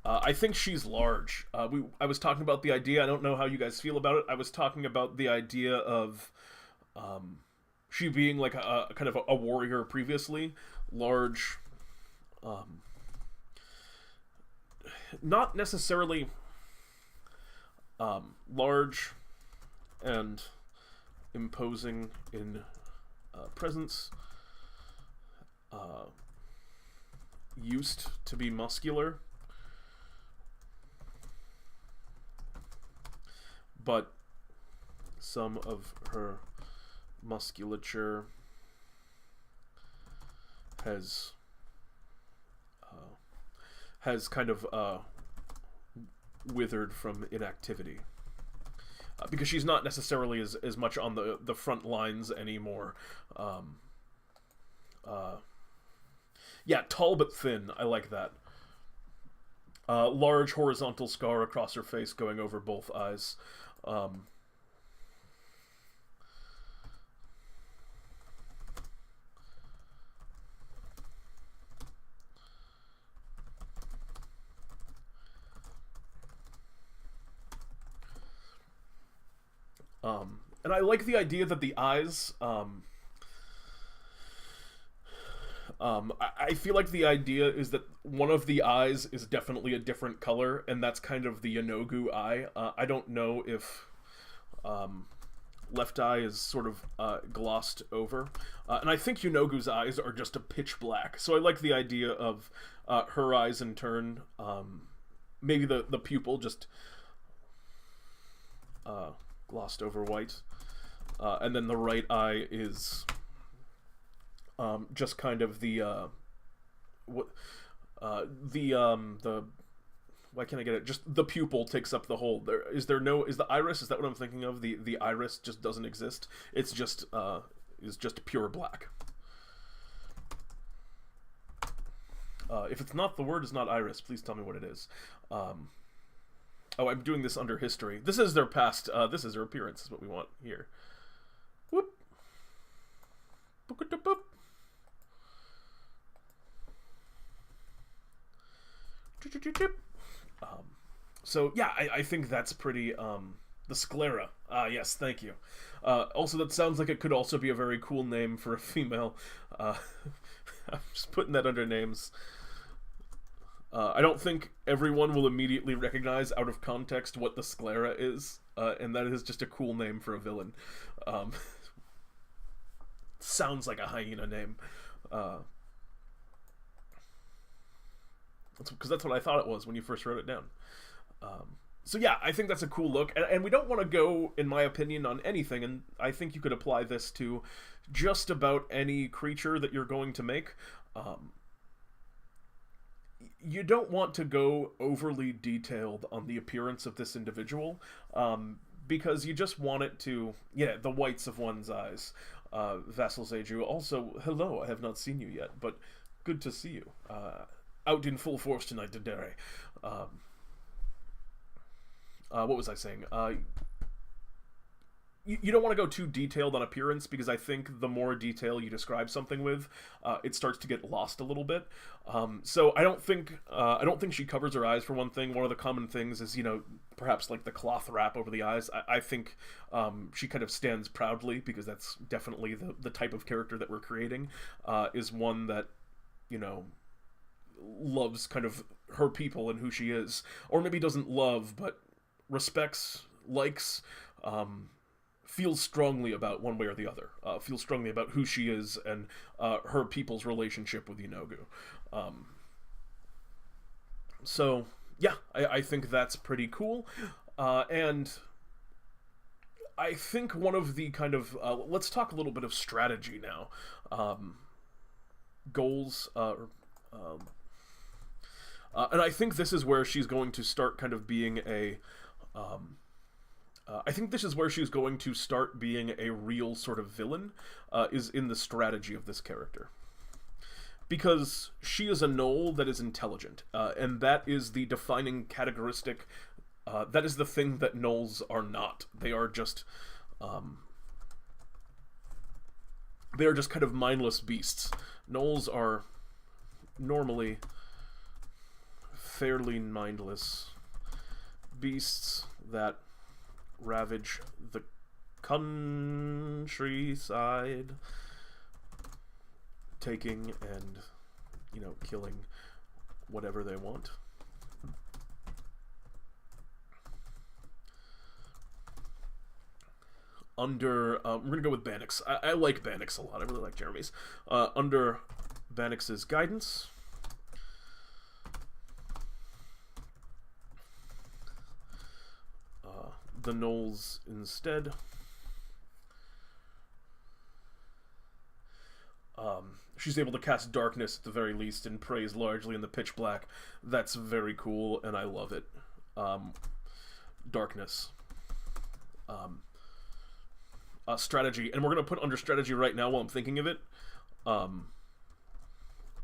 I think she's large. I was talking about the idea, I don't know how you guys feel about it, I was talking about the idea of she being like a kind of a warrior previously. Large, not necessarily large and imposing in presence, used to be muscular, but some of her musculature has kind of withered from inactivity, because she's not necessarily as much on the front lines anymore. Yeah, tall but thin. I like that. Large horizontal scar across her face going over both eyes. And I like the idea that the eyes, I feel like the idea is that one of the eyes is definitely a different color, and that's kind of the Yeenoghu eye. I don't know if left eye is sort of glossed over. And I think Yeenoghu's eyes are just a pitch black. So I like the idea of her eyes in turn. Maybe the pupil just glossed over white. And then the right eye is just kind of the why can't I get it? Just the pupil takes up the whole. Is the iris? Is that what I'm thinking of? The iris just doesn't exist. It's just is just pure black. If it's not, the word is not iris. Please tell me what it is. Oh, I'm doing this under history. This is their past. This is their appearance. Is what we want here. Whoop. Boop. So yeah, I think that's pretty. The sclera. Yes, thank you. Also, that sounds like it could also be a very cool name for a female. I'm just putting that under names. I don't think everyone will immediately recognize out of context what the sclera is, and that is just a cool name for a villain. Sounds like a hyena name. Because that's what I thought it was when you first wrote it down. So yeah, I think that's a cool look, and we don't want to go, in my opinion, on anything, and I think you could apply this to just about any creature that you're going to make. You don't want to go overly detailed on the appearance of this individual, because you just want it to, the whites of one's eyes. Vassal Seju, also, hello, I have not seen you yet, but good to see you. Out in full force tonight, Dedere. What was I saying? You don't want to go too detailed on appearance, because I think the more detail you describe something with, it starts to get lost a little bit. So I don't think she covers her eyes, for one thing. One of the common things is, perhaps like the cloth wrap over the eyes. I think she kind of stands proudly, because that's definitely the type of character that we're creating, is one that, loves kind of her people and who she is. Or maybe doesn't love, but respects, likes, feels strongly about one way or the other. Feels strongly about who she is and her people's relationship with Yeenoghu. So, yeah, I think that's pretty cool. And I think one of the kind of... let's talk a little bit of strategy now. Goals... and I think this is where she's going to start kind of being a... I think this is where she's going to start being a real sort of villain, is in the strategy of this character. Because she is a gnoll that is intelligent, and that is the defining characteristic, that is the thing that gnolls are not. They are just kind of mindless beasts. Gnolls are normally fairly mindless beasts that ravage the countryside, taking and, killing whatever they want. Under, we're gonna go with Banix. I like Banix a lot. I really like Jeremy's. Under Banix's guidance, the gnolls instead she's able to cast darkness at the very least and prays largely in the pitch black. That's very cool, and I love it. Darkness. Strategy, and we're gonna put under strategy right now while I'm thinking of it.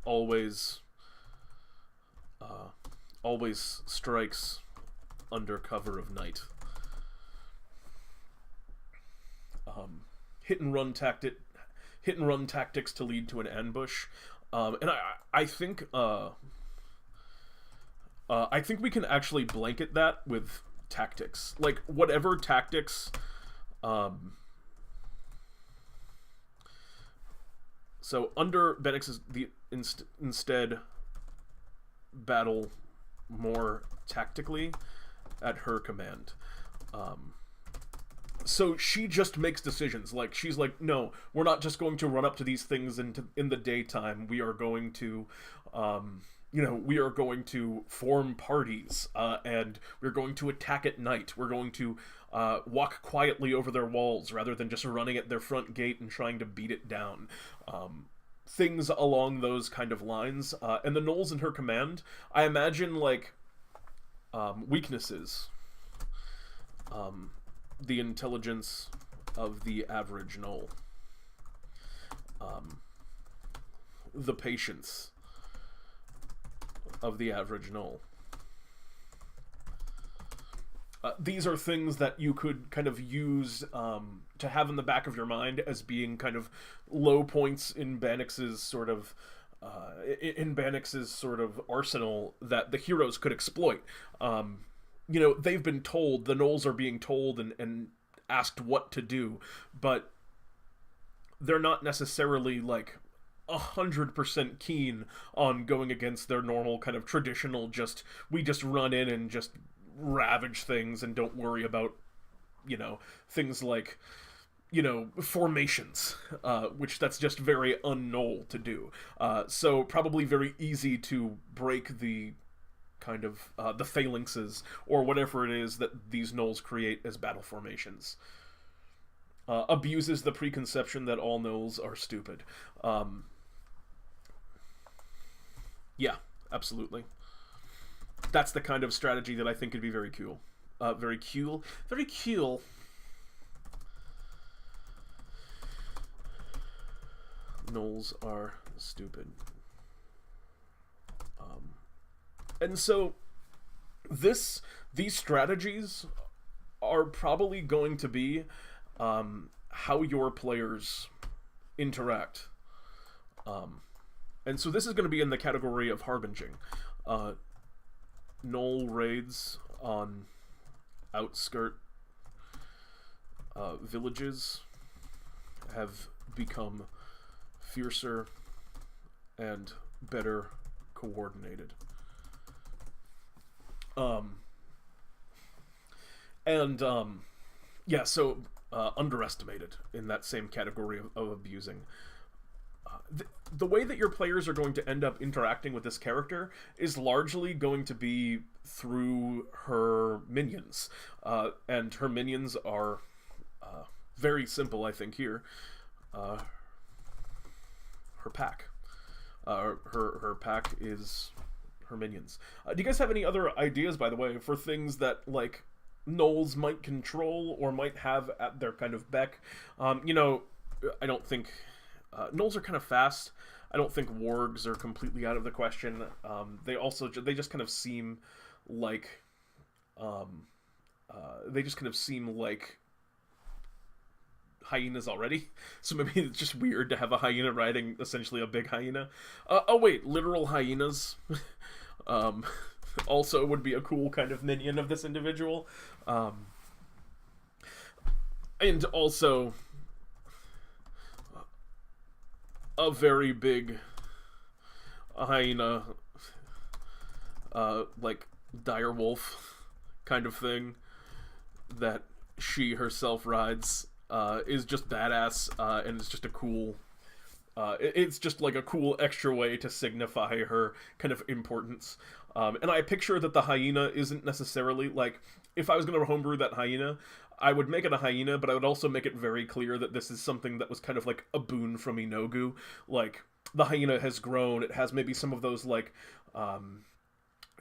Always always strikes under cover of night. Hit and run tactics to lead to an ambush, and I think we can actually blanket that with tactics, like whatever tactics. So under Banix is instead battle more tactically at her command. So she just makes decisions. Like, she's like, no, we're not just going to run up to these things in the daytime. We are going to, we are going to form parties, and we're going to attack at night. We're going to walk quietly over their walls rather than just running at their front gate and trying to beat it down. Things along those kind of lines. And the gnolls in her command, I imagine, like, weaknesses. The intelligence of the average gnoll. The patience of the average gnoll. These are things that you could kind of use to have in the back of your mind as being kind of low points in Banix's sort of arsenal that the heroes could exploit. They've been told, the gnolls are being told and asked what to do, but they're not necessarily, like, 100% keen on going against their normal kind of traditional, we just run in and just ravage things and don't worry about, things like, formations, which that's just very un-gnoll to do. So probably very easy to break the kind of the phalanxes or whatever it is that these gnolls create as battle formations. Abuses the preconception that all gnolls are stupid. Yeah, absolutely. That's the kind of strategy that I think would be very cool. Very cool. Very cool. Gnolls are stupid. And so these strategies are probably going to be how your players interact. And so this is going to be in the category of harbinging. Gnoll raids on outskirt villages have become fiercer and better coordinated. Underestimated in that same category of abusing. The way that your players are going to end up interacting with this character is largely going to be through her minions. And her minions are very simple, I think, here. Her pack. Her pack is her minions. Do you guys have any other ideas, by the way, for things that, like, gnolls might control or might have at their kind of beck? I don't think... gnolls are kind of fast. I don't think wargs are completely out of the question. They just kind of seem like... hyenas already, so maybe it's just weird to have a hyena riding essentially a big hyena. Literal hyenas also would be a cool kind of minion of this individual. And also a very big hyena, like direwolf kind of thing that she herself rides. Is just badass, and it's just a cool... it's just like a cool extra way to signify her kind of importance. And I picture that the hyena isn't necessarily, like... If I was going to homebrew that hyena, I would make it a hyena, but I would also make it very clear that this is something that was kind of like a boon from Yeenoghu. Like, the hyena has grown, it has maybe some of those, like,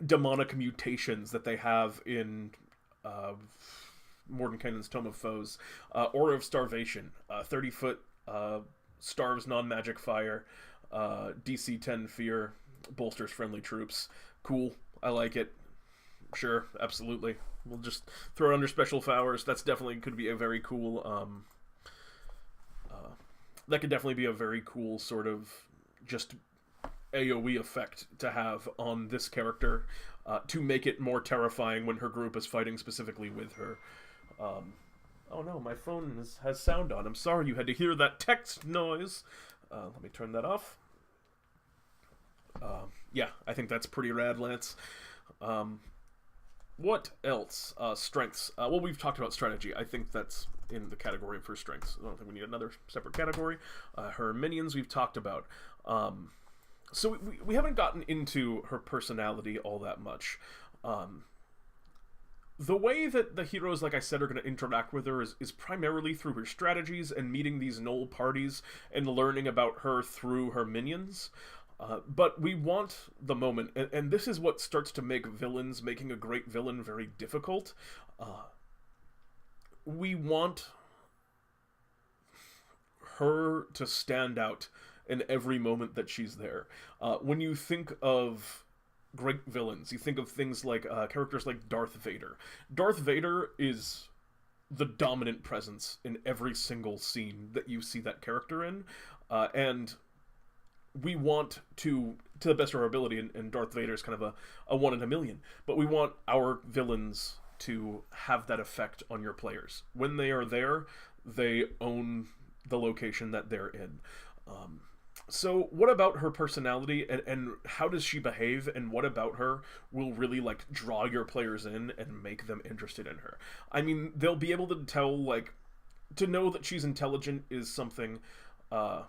demonic mutations that they have in... Mordenkainen's Tome of Foes. Aura of Starvation. 30-foot, starves non-magic fire. DC 10 fear. Bolsters friendly troops. Cool. I like it. Sure, absolutely. We'll just throw it under special powers. That's definitely could be a very cool. That could definitely be a very cool sort of just AoE effect to have on this character to make it more terrifying when her group is fighting specifically with her. Oh no, my phone has sound on. I'm sorry you had to hear that text noise. Let me turn that off. Yeah, I think that's pretty rad, Lance. What else? Strengths. Well, we've talked about strategy. I think that's in the category for strengths. I don't think we need another separate category. Her minions we've talked about. So we haven't gotten into her personality all that much. The way that the heroes, like I said, are going to interact with her is primarily through her strategies and meeting these Gnoll parties and learning about her through her minions. But we want the moment, and this is what starts to make making a great villain very difficult. We want her to stand out in every moment that she's there. When you think of great villains, you think of things like characters like Darth Vader. Darth Vader is the dominant presence in every single scene that you see that character in, and we want to the best of our ability, and Darth Vader is kind of a one in a million, but we want our villains to have that effect on your players. When they are there, they own the location that they're in. So what about her personality, and how does she behave, and what about her will really, like, draw your players in and make them interested in her? I mean, they'll be able to tell, like, to know that she's intelligent is something, to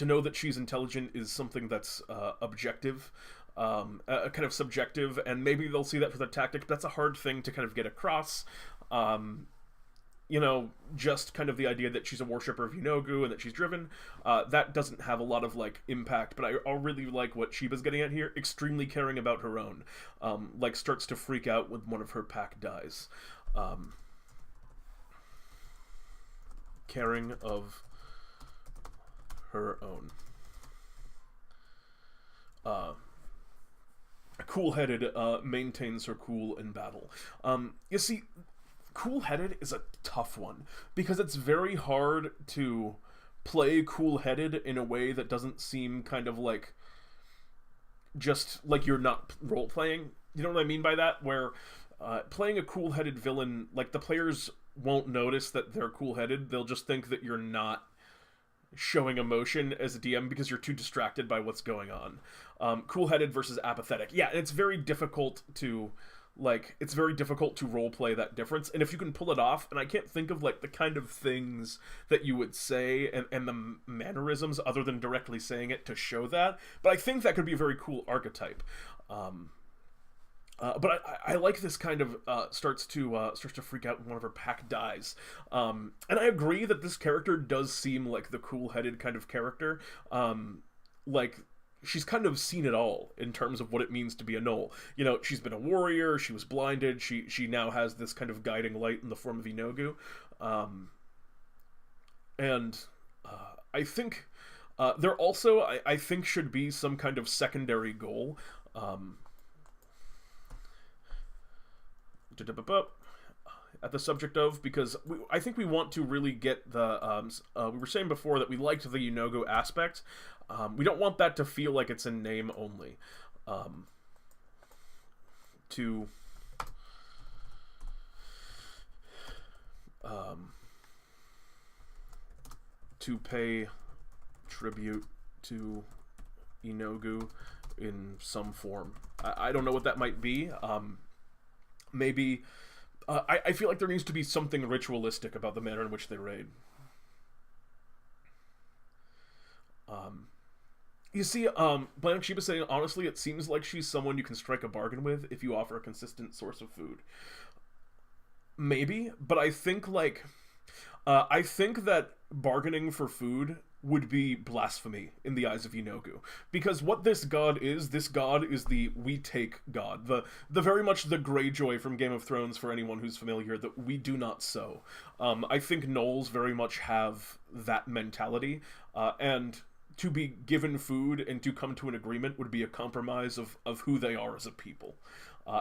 know that she's intelligent is something that's objective, kind of subjective, and maybe they'll see that for the tactic. That's a hard thing to kind of get across. You know, just kind of the idea that she's a worshipper of Yeenoghu and that she's driven, that doesn't have a lot of, like, impact, but I really like what Sheba's getting at here. Extremely caring about her own. Like, starts to freak out when one of her pack dies. Caring of her own. Cool-headed, maintains her cool in battle. You see, cool-headed is a tough one, because it's very hard to play cool-headed in a way that doesn't seem kind of like just like you're not role-playing. You know what I mean by that? Where playing a cool-headed villain, like, the players won't notice that they're cool-headed. They'll just think that you're not showing emotion as a DM because you're too distracted by what's going on. Cool-headed versus apathetic. Yeah, it's very difficult to roleplay that difference, and if you can pull it off, and I can't think of, like, the kind of things that you would say and the mannerisms other than directly saying it to show that, but I think that could be a very cool archetype. But I like this kind of starts to freak out when one of her pack dies, and I agree that this character does seem like the cool-headed kind of character. Like, she's kind of seen it all in terms of what it means to be a Gnoll. You know, she's been a warrior, she was blinded, she now has this kind of guiding light in the form of Yeenoghu. And I think there also, I think, should be some kind of secondary goal. At the subject of, because I think we want to really get the, we were saying before that we liked the Yeenoghu aspect. We don't want that to feel like it's in name only. To pay tribute to Yeenoghu in some form. I don't know what that might be. Maybe I feel like there needs to be something ritualistic about the manner in which they raid. You see, Banix Sheep is saying, honestly, it seems like she's someone you can strike a bargain with if you offer a consistent source of food. Maybe, but I think, like, I think that bargaining for food would be blasphemy in the eyes of Yeenoghu. Because what this god is the we take god. The very much the Greyjoy from Game of Thrones, for anyone who's familiar, that we do not sow. I think Gnolls very much have that mentality, and to be given food and to come to an agreement would be a compromise of who they are as a people.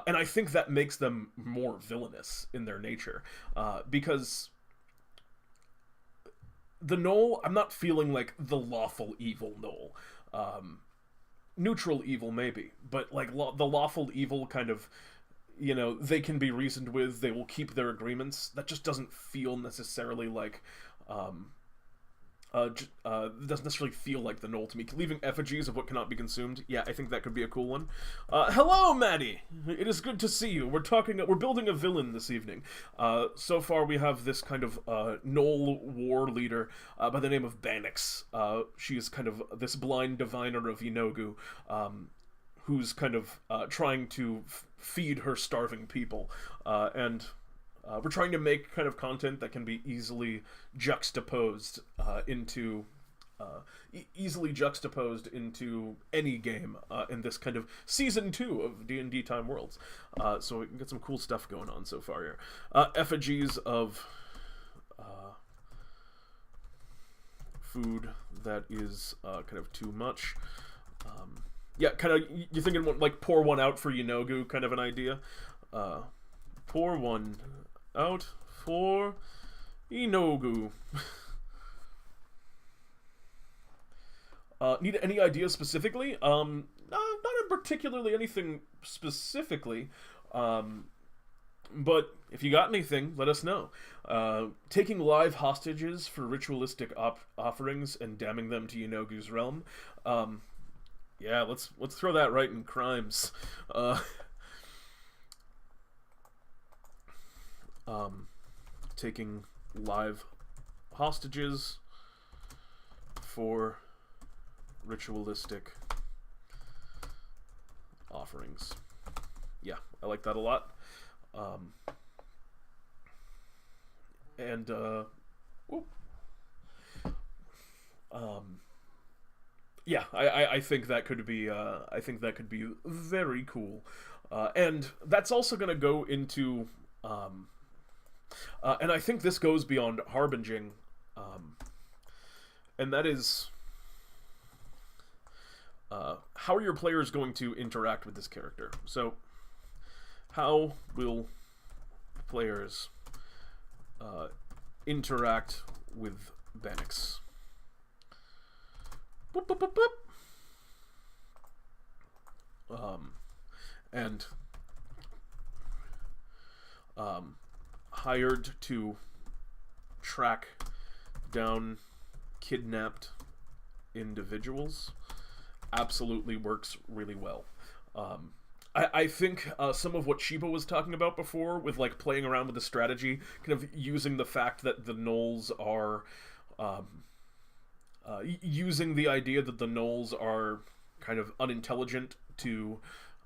And I think that makes them more villainous in their nature. Because the Gnoll, I'm not feeling like the lawful evil Gnoll. Neutral evil, maybe. But, like, the lawful evil kind of, you know, they can be reasoned with, they will keep their agreements. That just doesn't feel necessarily like... doesn't necessarily feel like the Gnoll to me. Leaving effigies of what cannot be consumed. Yeah, I think that could be a cool one. Hello, Maddie! It is good to see you. We're building a villain this evening. So far we have this kind of, Gnoll war leader, by the name of Banix. She is kind of this blind diviner of Yeenoghu, who's kind of, trying to feed her starving people. We're trying to make kind of content that can be easily juxtaposed into any game in this kind of season 2 of DnDTime Worlds. So we can get some cool stuff going on so far here. Effigies of food that is kind of too much. Yeah, kind of, you're thinking like pour one out for Yeenoghu, kind of an idea. Pour one out for Yeenoghu. Need any ideas specifically? Not particularly anything specifically. But if you got anything, let us know. Taking live hostages for ritualistic offerings and damning them to Yeenoghu's realm. Yeah, let's throw that right in crimes. Taking live hostages for ritualistic offerings. Yeah, I like that a lot. Yeah, I think that could be very cool. And that's also going to go into and I think this goes beyond harbinging, and that is how are your players going to interact with this character? So, how will players interact with Banix? Boop, boop, boop, boop. And hired to track down kidnapped individuals absolutely works really well. I think some of what Shiba was talking about before with like playing around with the strategy, kind of using the fact that the Gnolls are using the idea that the Gnolls are kind of unintelligent to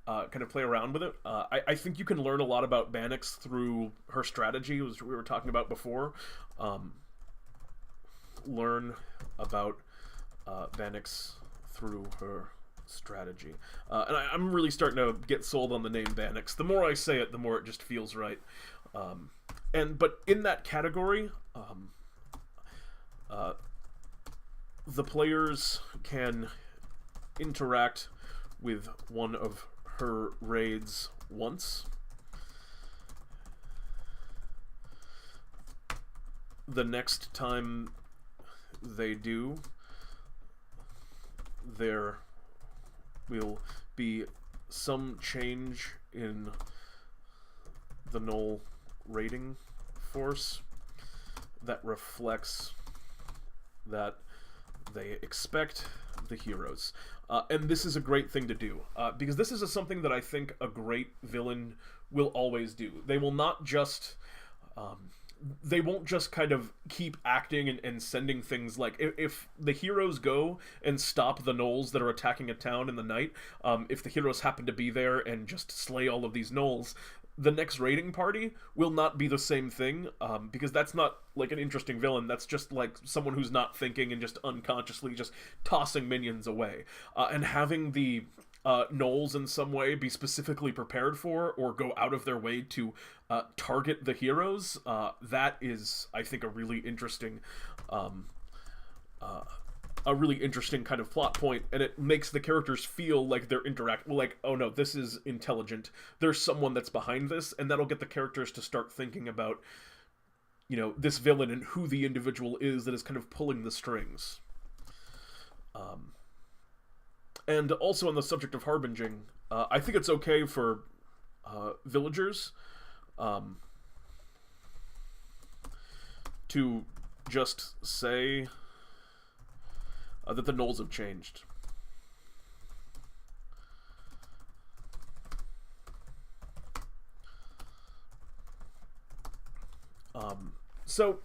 kind of play around with it. I think you can learn a lot about Banix through her strategy, as we were talking about before. Learn about Banix through her strategy. And I'm really starting to get sold on the name Banix. The more I say it, the more it just feels right. But in that category, the players can interact with one of her raids once. The next time they do, there will be some change in the Gnoll raiding force that reflects that they expect the heroes. And this is a great thing to do, because this is something that I think a great villain will always do. They will not just... they won't just kind of keep acting and sending things like... If the heroes go and stop the Gnolls that are attacking a town in the night, if the heroes happen to be there and just slay all of these Gnolls, the next raiding party will not be the same thing, because that's not like an interesting villain. That's just like someone who's not thinking and just unconsciously just tossing minions away. And having the Gnolls in some way be specifically prepared for or go out of their way to target the heroes, that is, I think, a really interesting a really interesting kind of plot point, and it makes the characters feel like they're like, oh no, this is intelligent. There's someone that's behind this, and that'll get the characters to start thinking about, this villain and who the individual is that is kind of pulling the strings. And also on the subject of harbinging, I think it's okay for villagers to just say that the gnolls have changed. So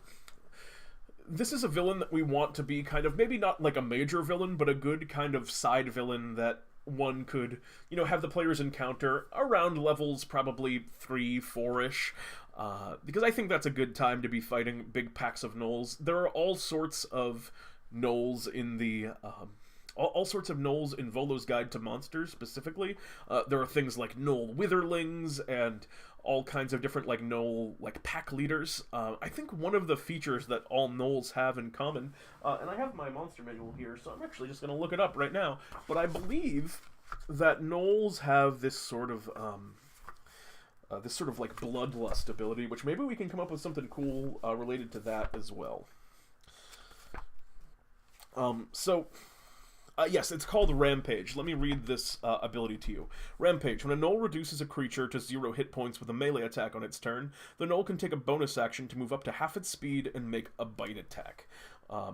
this is a villain that we want to be kind of, maybe not like a major villain, but a good kind of side villain that one could, have the players encounter around levels probably 3, 4-ish, because I think that's a good time to be fighting big packs of gnolls. There are all sorts of gnolls in the all sorts of gnolls in Volo's Guide to Monsters specifically. There are things like gnoll witherlings and all kinds of different gnoll pack leaders. I think one of the features that all gnolls have in common, and I have my monster manual here, so I'm actually just going to look it up right now, but I believe that gnolls have this sort of bloodlust ability, which maybe we can come up with something cool related to that as well. Yes, it's called Rampage. Let me read this ability to you. Rampage. When a gnoll reduces a creature to 0 hit points with a melee attack on its turn, the gnoll can take a bonus action to move up to half its speed and make a bite attack. I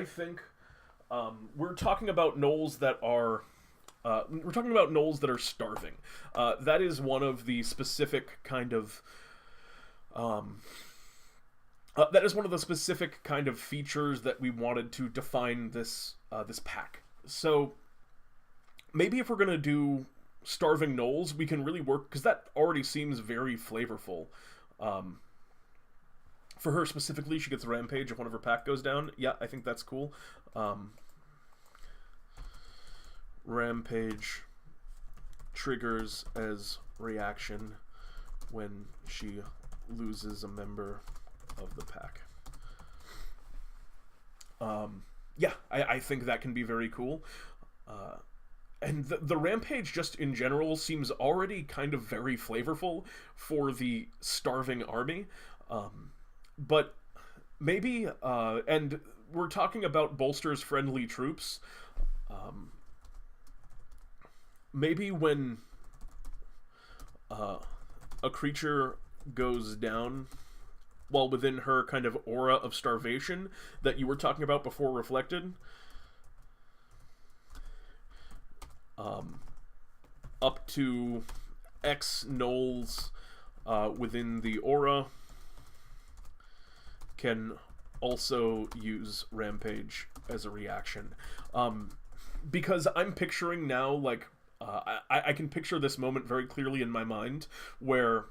think we're talking about gnolls that are... starving. That is one of the specific kind of... that is one of the specific kind of features that we wanted to define this pack. So maybe if we're going to do starving gnolls, we can really work, because that already seems very flavorful. For her specifically, she gets Rampage if one of her pack goes down. Yeah, I think that's cool. Rampage triggers as reaction when she loses a member of the pack. Yeah, I think that can be very cool. And the Rampage just in general seems already kind of very flavorful for the starving army. But maybe, and we're talking about bolsters friendly troops. Maybe when a creature goes down while within her kind of aura of starvation that you were talking about before reflected, up to X gnolls within the aura can also use Rampage as a reaction. Because I'm picturing now, I can picture this moment very clearly in my mind, where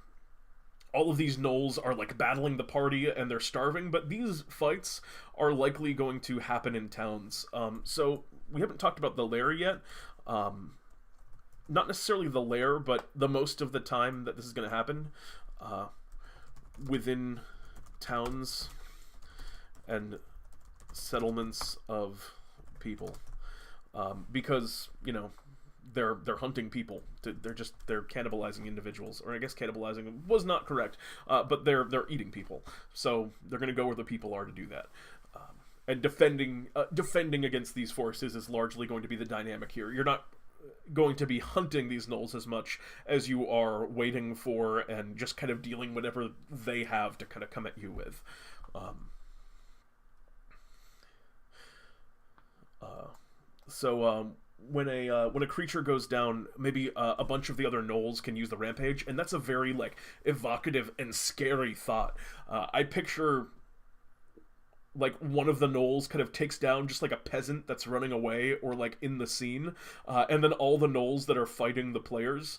all of these gnolls are battling the party and they're starving, but these fights are likely going to happen in towns. So we haven't talked about the lair yet. Not necessarily the lair, but the most of the time that this is going to happen within towns and settlements of people. Because, they're hunting people. They're cannibalizing individuals, or I guess cannibalizing was not correct, but they're eating people. So they're going to go where the people are to do that. And defending against these forces is largely going to be the dynamic here. You're not going to be hunting these gnolls as much as you are waiting for and just kind of dealing whatever they have to kind of come at you with. When a creature goes down, maybe a bunch of the other gnolls can use the Rampage, and that's a very evocative and scary thought. I picture one of the gnolls kind of takes down just a peasant that's running away or in the scene, and then all the gnolls that are fighting the players,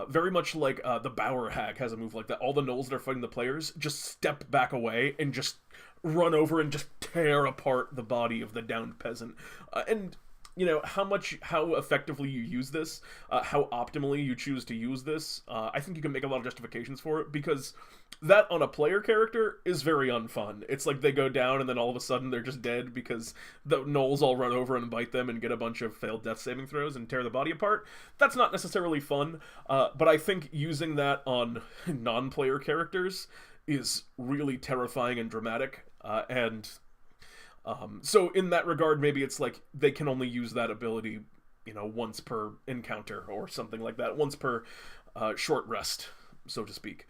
very much like the Bower Hag has a move like that. All the gnolls that are fighting the players just step back away and just run over and just tear apart the body of the downed peasant. And how effectively you use this, how optimally you choose to use this. I think you can make a lot of justifications for it, because that on a player character is very unfun. It's like they go down and then all of a sudden they're just dead because the gnolls all run over and bite them and get a bunch of failed death saving throws and tear the body apart. That's not necessarily fun, but I think using that on non-player characters is really terrifying and dramatic, so in that regard, maybe it's like they can only use that ability, once per encounter or something like that, once per short rest, so to speak.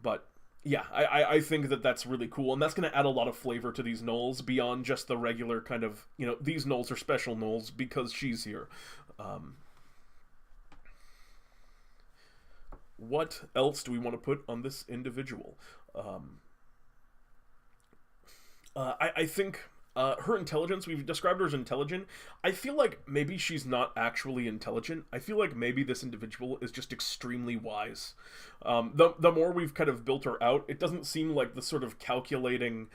But yeah, I think that that's really cool, and that's going to add a lot of flavor to these gnolls beyond just the regular kind of, these gnolls are special gnolls because she's here. What else do we want to put on this individual? I think her intelligence, we've described her as intelligent. I feel like maybe she's not actually intelligent. I feel like maybe this individual is just extremely wise. The more we've kind of built her out, it doesn't seem like the sort of calculating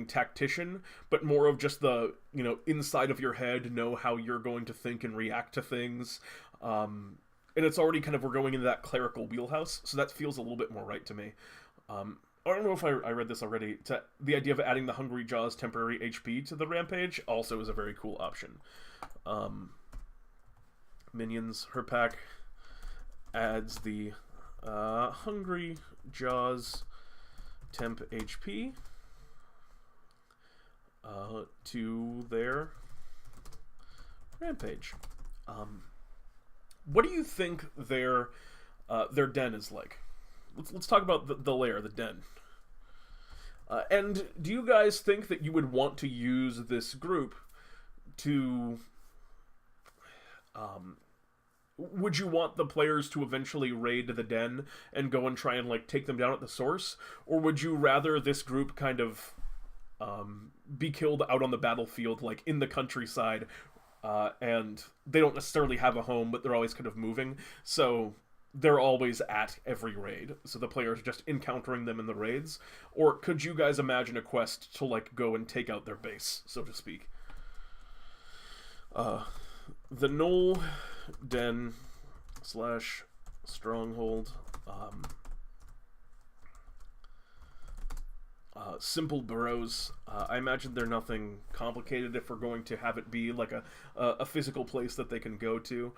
tactician, but more of just the, inside of your head, know how you're going to think and react to things. And it's already kind of, we're going into that clerical wheelhouse, so that feels a little bit more right to me. I don't know if I read this already. The idea of adding the Hungry Jaws temporary HP to the Rampage also is a very cool option. Minions, her pack adds the Hungry Jaws temp HP to their Rampage. What do you think their den is like? Let's talk about the lair, the den. And do you guys think that you would want to use this group to... would you want the players to eventually raid the den and go and try and, take them down at the source? Or would you rather this group kind of be killed out on the battlefield, in the countryside, and they don't necessarily have a home, but they're always kind of moving, so... they're always at every raid, so the players are just encountering them in the raids? Or could you guys imagine a quest to, go and take out their base, so to speak? The Gnoll Den / Stronghold. Simple burrows. I imagine they're nothing complicated if we're going to have it be, a physical place that they can go to.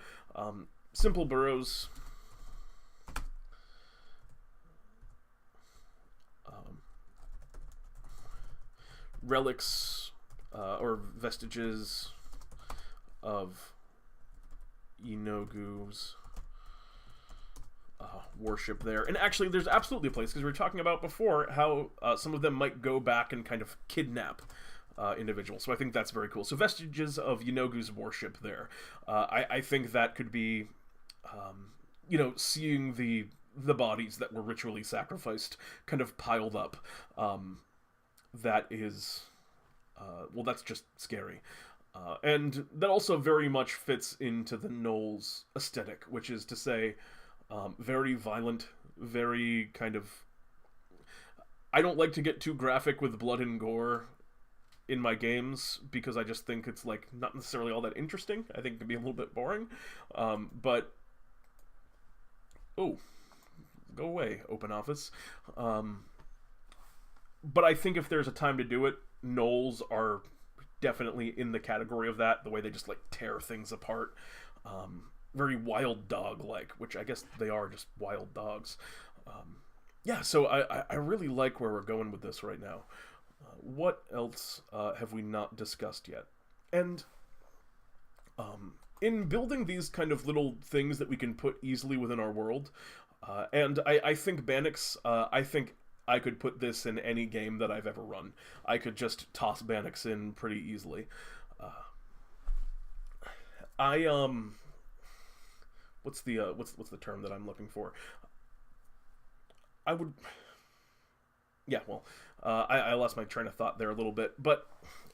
Simple burrows... relics or vestiges of Yeenoghu's worship there. And actually, there's absolutely a place, because we were talking about before how some of them might go back and kind of kidnap individuals. So I think that's very cool. So vestiges of Yeenoghu's worship there. I think that could be, seeing the bodies that were ritually sacrificed kind of piled up. That is, that's just scary. And that also very much fits into the Gnoll's aesthetic, which is to say, very violent, very kind of... I don't like to get too graphic with blood and gore in my games, because I just think it's, not necessarily all that interesting. I think it can be a little bit boring. But... oh, go away, Open Office. But I think if there's a time to do it, gnolls are definitely in the category of that, the way they just, tear things apart. Very wild dog-like, which I guess they are, just wild dogs. So I really like where we're going with this right now. What else have we not discussed yet? And in building these kind of little things that we can put easily within our world, and I think Banix, I could put this in any game that I've ever run. I could just toss Banix in pretty easily. What's the term that I'm looking for? I lost my train of thought there a little bit, but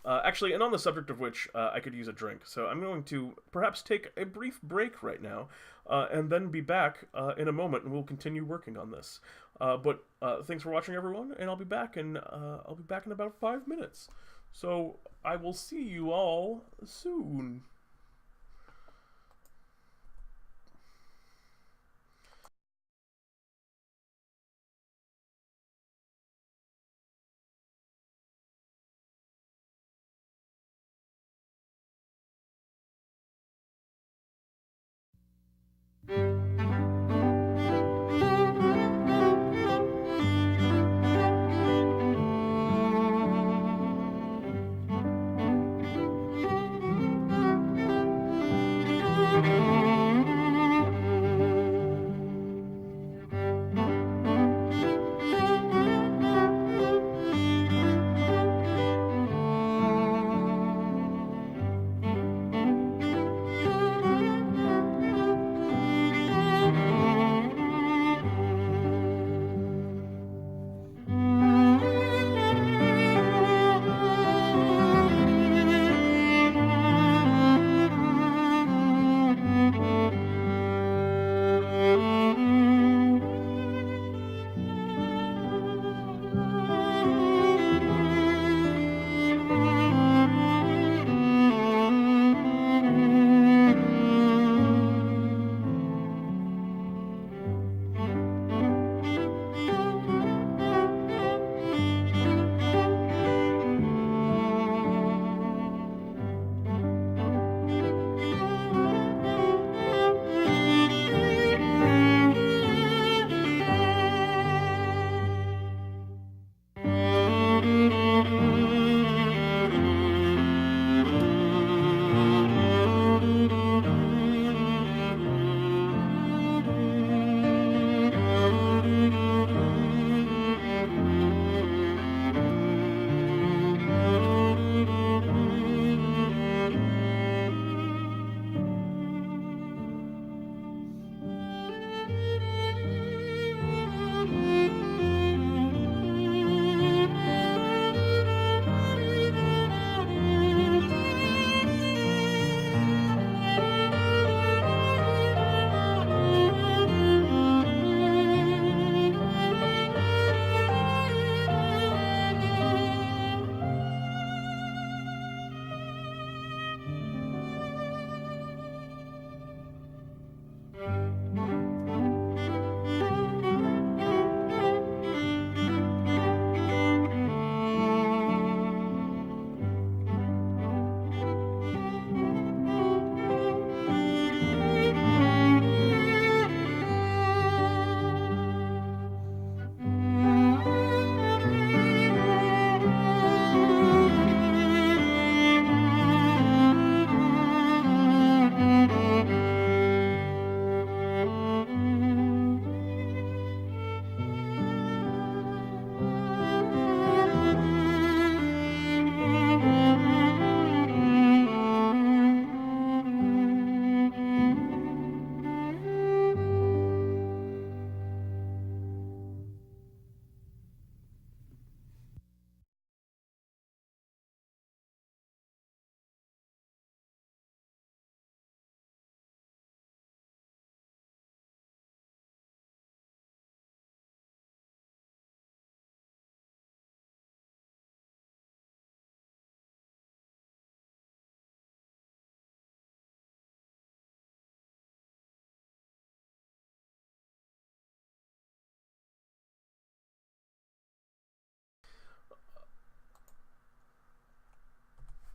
actually, and on the subject of which, I could use a drink, so I'm going to perhaps take a brief break right now, and then be back in a moment, and we'll continue working on this. But thanks for watching, everyone, and I'll be back in about 5 minutes. So I will see you all soon.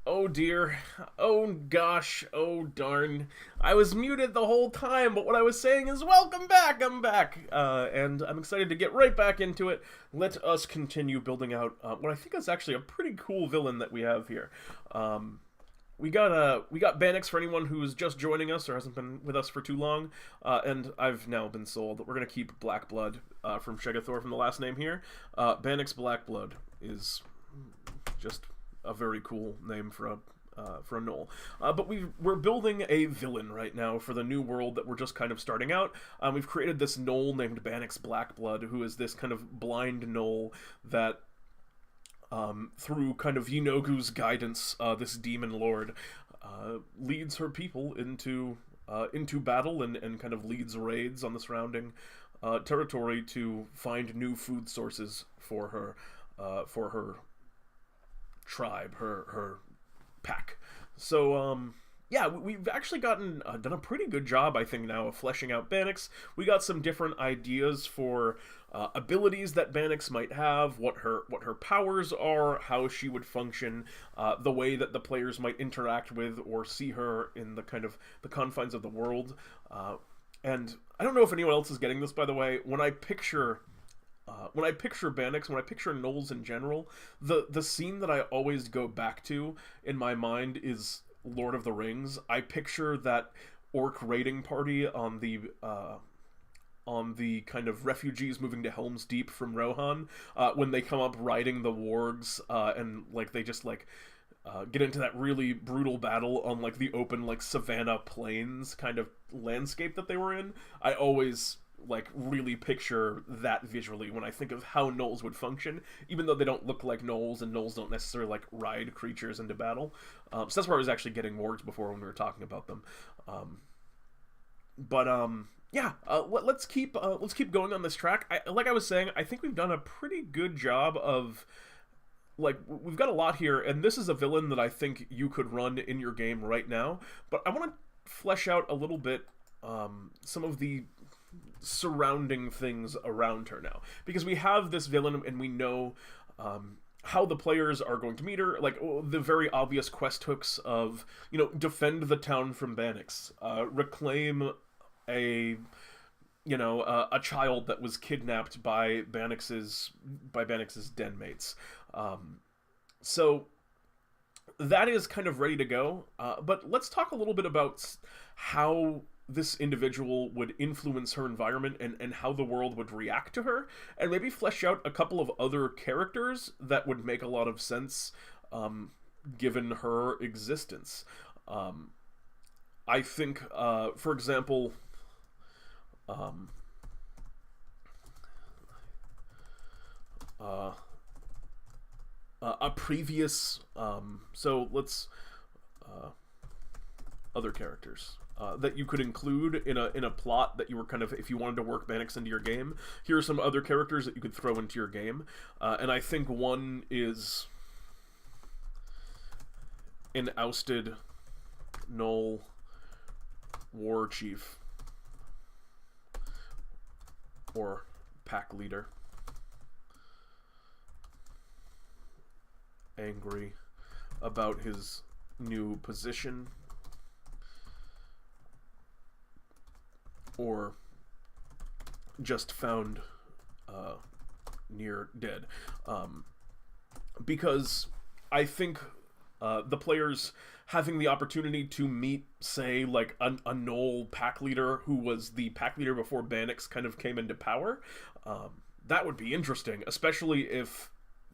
Oh dear. Oh gosh. Oh darn. I was muted the whole time, but what I was saying is welcome back! I'm back! And I'm excited to get right back into it. Let us continue building out what I think is actually a pretty cool villain that we have here. We got Banix for anyone who's just joining us or hasn't been with us for too long, and I've now been sold that we're gonna keep Blackblood from Shegathor from the last name here. Banix Blackblood is just a very cool name for a Gnoll. But we're building a villain right now for the new world that we're just kind of starting out. We've created this Gnoll named Banix Blackblood, who is this kind of blind Gnoll that, through kind of Yeenoghu's guidance, this demon lord leads her people into battle and kind of leads raids on the surrounding territory to find new food sources for her tribe, her pack. So yeah, we've actually done a pretty good job, I think, now of fleshing out Banix. We got some different ideas for abilities that Banix might have, what her powers are, how she would function, the way that the players might interact with or see her in the kind of the confines of the world. And I don't know if anyone else is getting this, by the way. When I picture Banix, when I picture gnolls in general, the scene that I always go back to in my mind is Lord of the Rings. I picture that orc raiding party on the kind of refugees moving to Helm's Deep from Rohan, when they come up riding the wargs, and like they just like get into that really brutal battle on like the open like savanna plains kind of landscape that they were in. I always like really picture that visually when I think of how gnolls would function, even though they don't look like gnolls, and gnolls don't necessarily like ride creatures into battle. So that's where I was actually getting wargs before when we were talking about them. Yeah, let's keep going on this track. Like I was saying, I think we've done a pretty good job of, like, we've got a lot here, and this is a villain that I think you could run in your game right now. But I want to flesh out a little bit some of the surrounding things around her now, because we have this villain and we know how the players are going to meet her, like the very obvious quest hooks of, you know, defend the town from Banix, reclaim a child that was kidnapped by Banix's den mates. So that is kind of ready to go, but let's talk a little bit about how this individual would influence her environment and how the world would react to her, and maybe flesh out a couple of other characters that would make a lot of sense given her existence. I think, for example, a previous so let's other characters that you could include in a plot that you were kind of, if you wanted to work Banix into your game. Here are some other characters that you could throw into your game, and I think one is an ousted Gnoll war chief or pack leader, angry about his new position, or just found near dead. Because I think the players having the opportunity to meet, say, like a Gnoll pack leader who was the pack leader before Banix kind of came into power, that would be interesting, especially if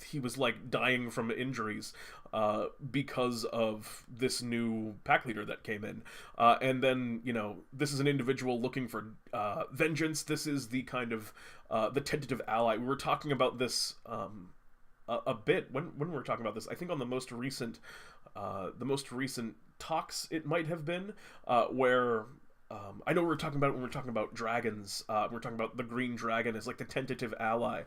he was like dying from injuries because of this new pack leader that came in, and then, you know, this is an individual looking for vengeance. This is the kind of the tentative ally. We were talking about this a bit when we were talking about this, I think on the most recent talks, it might have been, where I know we were talking about it when we were talking about dragons. We were talking about the green dragon as like the tentative ally.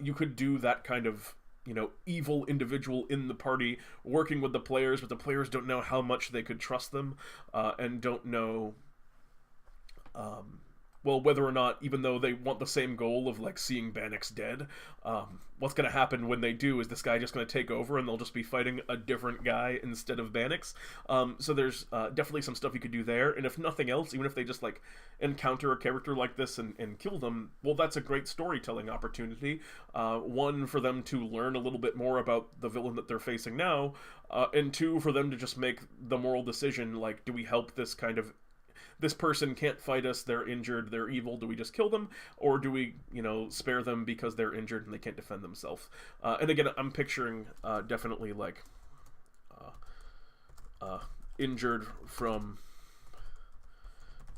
You could do that kind of, you know, evil individual in the party working with the players, but the players don't know how much they could trust them, and don't know well, whether or not, even though they want the same goal of like seeing Banix dead, what's going to happen when they do? Is this guy just going to take over and they'll just be fighting a different guy instead of Banix? So there's definitely some stuff you could do there, and if nothing else, even if they just like encounter a character like this and kill them, well, that's a great storytelling opportunity. One, for them to learn a little bit more about the villain that they're facing now, and two, for them to just make the moral decision, like, do we help this person can't fight us, they're injured, they're evil, do we just kill them? Or do we, you know, spare them because they're injured and they can't defend themselves? And again, I'm picturing definitely like injured from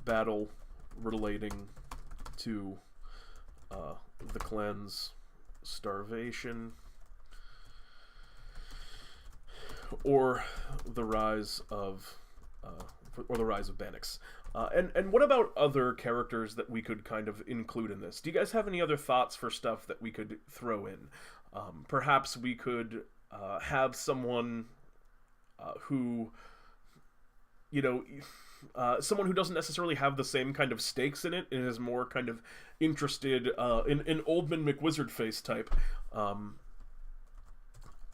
battle relating to the clan's starvation, or the rise of Banix. And what about other characters that we could kind of include in this? Do you guys have any other thoughts for stuff that we could throw in? Perhaps we could have someone who, you know, someone who doesn't necessarily have the same kind of stakes in it and is more kind of interested in Oldman McWizardface type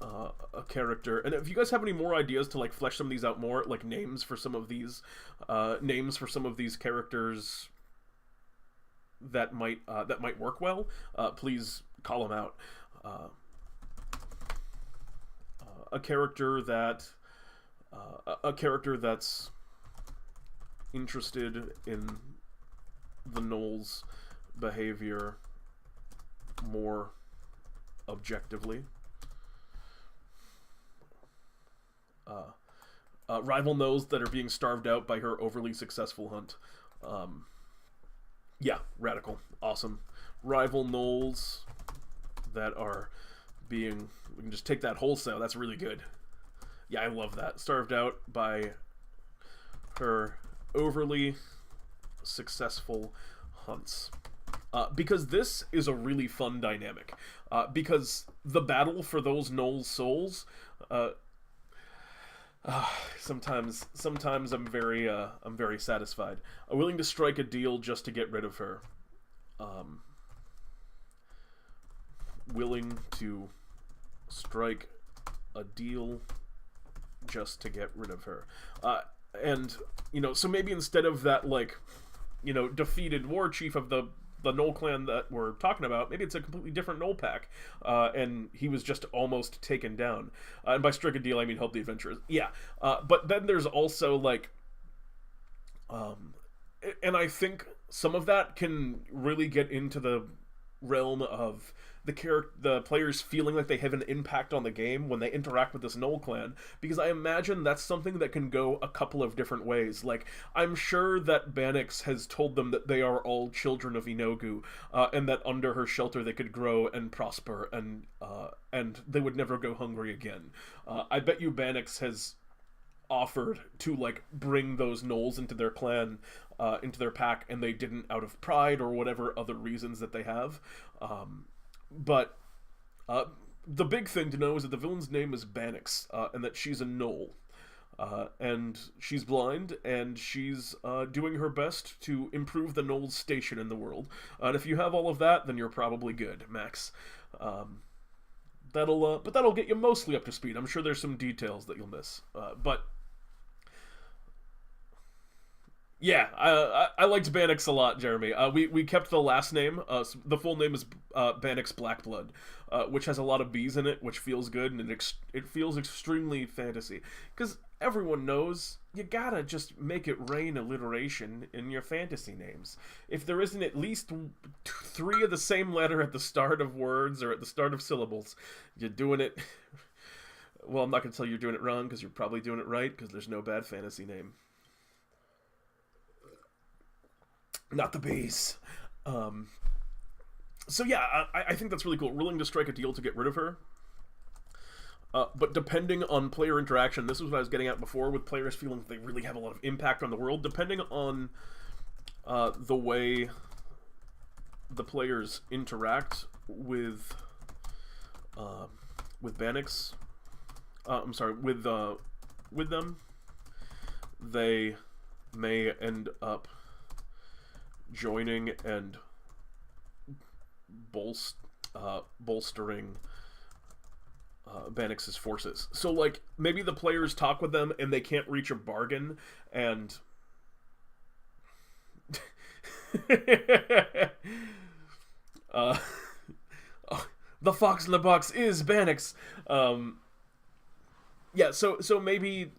a character. And if you guys have any more ideas to like flesh some of these out more, like names for some of these characters that might work well, please call them out. A character that's interested in the Gnoll's behavior more objectively. Rival Gnolls that are being starved out by her overly successful hunt. Yeah, radical. Awesome. Rival Gnolls that are being... We can just take that wholesale. That's really good. Yeah, I love that. Starved out by her overly successful hunts. Because this is a really fun dynamic. Because the battle for those Gnoll souls... sometimes I'm very satisfied. I'm willing to strike a deal just to get rid of her. Willing to strike a deal just to get rid of her. And, you know, so maybe instead of that, like, you know, defeated war chief of the Gnoll clan that we're talking about, maybe it's a completely different Gnoll pack, and he was just almost taken down. And by strike a deal, I mean help the adventurers. Yeah, but then there's also, like, and I think some of that can really get into the realm of the players feeling like they have an impact on the game when they interact with this Gnoll clan, because I imagine that's something that can go a couple of different ways. Like, I'm sure that Banix has told them that they are all children of Yeenoghu, and that under her shelter they could grow and prosper, and they would never go hungry again. I bet you Banix has offered to, like, bring those Gnolls into their clan, into their pack, and they didn't out of pride or whatever other reasons that they have. But the big thing to know is that the villain's name is Banix, and that she's a Gnoll. And she's blind, and she's doing her best to improve the Gnoll's station in the world. And if you have all of that, then you're probably good, Max. But that'll get you mostly up to speed. I'm sure there's some details that you'll miss. But yeah, I liked Banix a lot, Jeremy. We kept the last name. The full name is Banix Blackblood, which has a lot of B's in it, which feels good, and it feels extremely fantasy. Because everyone knows you gotta just make it rain alliteration in your fantasy names. If there isn't at least 3 of the same letter at the start of words or at the start of syllables, you're doing it... Well, I'm not going to tell you you're doing it wrong, because you're probably doing it right, because there's no bad fantasy name. Not the bees. So yeah, I think that's really cool. Willing to strike a deal to get rid of her. But depending on player interaction, this is what I was getting at before, with players feeling they really have a lot of impact on the world. Depending on the way the players interact with Banix, with them, they may end up joining and bolstering Banix's forces. So, like, maybe the players talk with them and they can't reach a bargain, and the fox in the box is Banix. Yeah, so maybe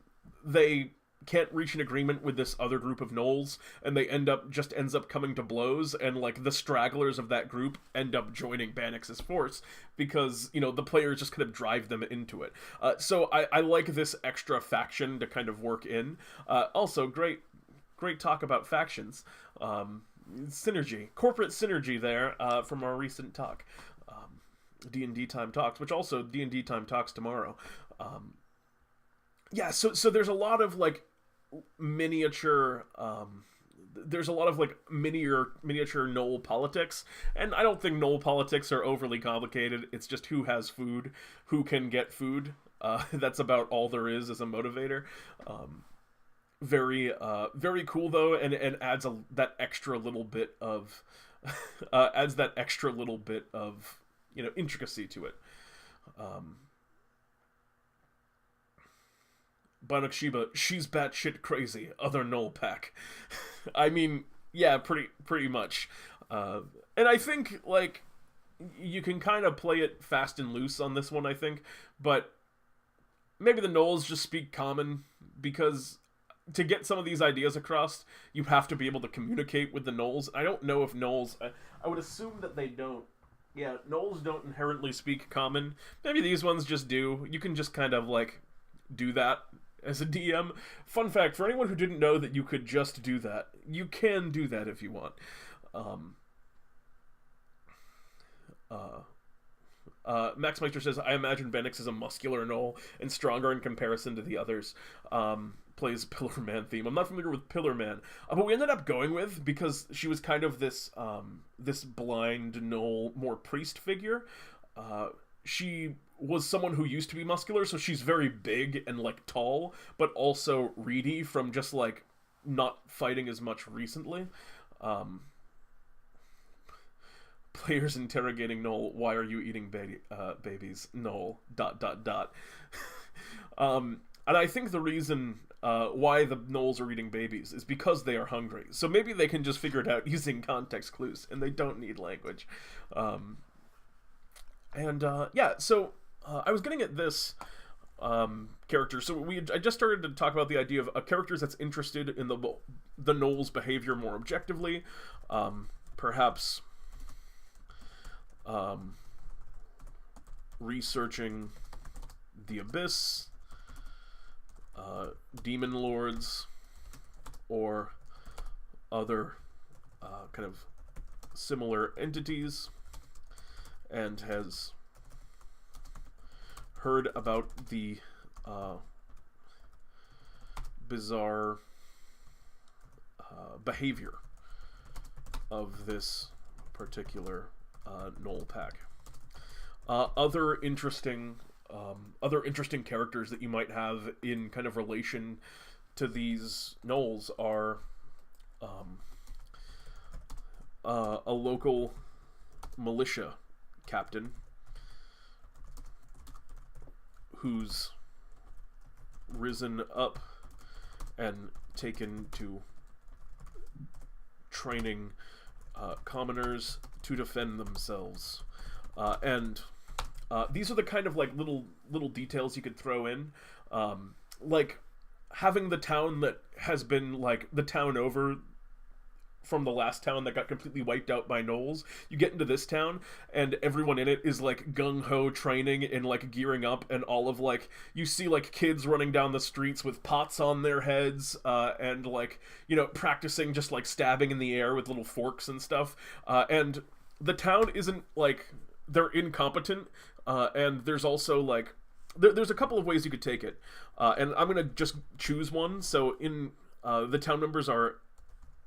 they can't reach an agreement with this other group of Gnolls, and they ends up coming to blows, and, like, the stragglers of that group end up joining Banix's force, because, you know, the players just kind of drive them into it. So I like this extra faction to kind of work in. Also, great talk about factions. Synergy. Corporate synergy there, from our recent talk. DnDTime Talks, which also DnDTime Talks tomorrow. Yeah, so there's a lot of, like, miniature there's a lot of like miniature Gnoll politics, and I don't think Gnoll politics are overly complicated. It's just who has food, who can get food. That's about all there is as a motivator. Very cool though, and adds that extra little bit of intricacy to it. Banix Shiba, she's batshit crazy. Other Gnoll pack. I mean, yeah, pretty much. And I think like you can kind of play it fast and loose on this one, I think, but maybe the Gnolls just speak common, because to get some of these ideas across, you have to be able to communicate with the Gnolls. I don't know if Gnolls... I would assume that they don't. Yeah, Gnolls don't inherently speak common. Maybe these ones just do. You can just kind of, like, do that as a DM. Fun fact, for anyone who didn't know that you could just do that, you can do that if you want. Maxmeister says, I imagine Banix is a muscular Gnoll and stronger in comparison to the others. Plays Pillar Man theme. I'm not familiar with Pillar Man, but we ended up going with, because she was kind of this this blind Gnoll, more priest figure. She was someone who used to be muscular, so she's very big and like tall, but also reedy from just like not fighting as much recently. Players interrogating Gnoll, why are you eating babies? Gnoll, ... And I think the reason why the Gnolls are eating babies is because they are hungry. So maybe they can just figure it out using context clues, and they don't need language. Yeah, so I was getting at this character. So I just started to talk about the idea of characters that's interested in the Gnoll's behavior more objectively. Perhaps researching the Abyss, demon lords, or other kind of similar entities, and has heard about the bizarre behavior of this particular Gnoll pack. Other interesting characters that you might have in kind of relation to these Gnolls are a local militia captain who's risen up and taken to training commoners to defend themselves. These are the kind of like little details you could throw in, like having the town that has been like the town over from the last town that got completely wiped out by Gnolls. You get into this town, and everyone in it is like gung-ho training and like gearing up, and all of like you see like kids running down the streets with pots on their heads, and like, you know, practicing just like stabbing in the air with little forks and stuff. And the town isn't like they're incompetent, and there's also like there's a couple of ways you could take it, and I'm gonna just choose one. So in the town members are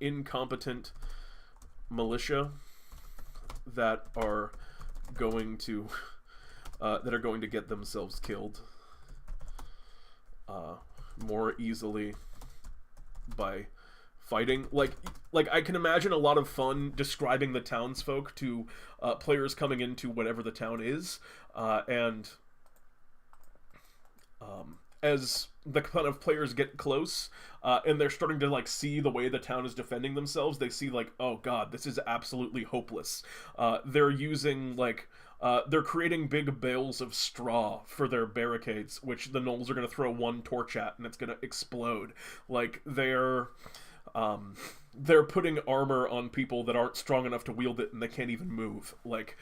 incompetent militia that are going to get themselves killed more easily by fighting. Like I can imagine a lot of fun describing the townsfolk to players coming into whatever the town is, and as the kind of players get close, and they're starting to like see the way the town is defending themselves, they see like, oh god, this is absolutely hopeless. They're using like they're creating big bales of straw for their barricades, which the Gnolls are going to throw one torch at and it's going to explode. Like they're putting armor on people that aren't strong enough to wield it, and they can't even move. Like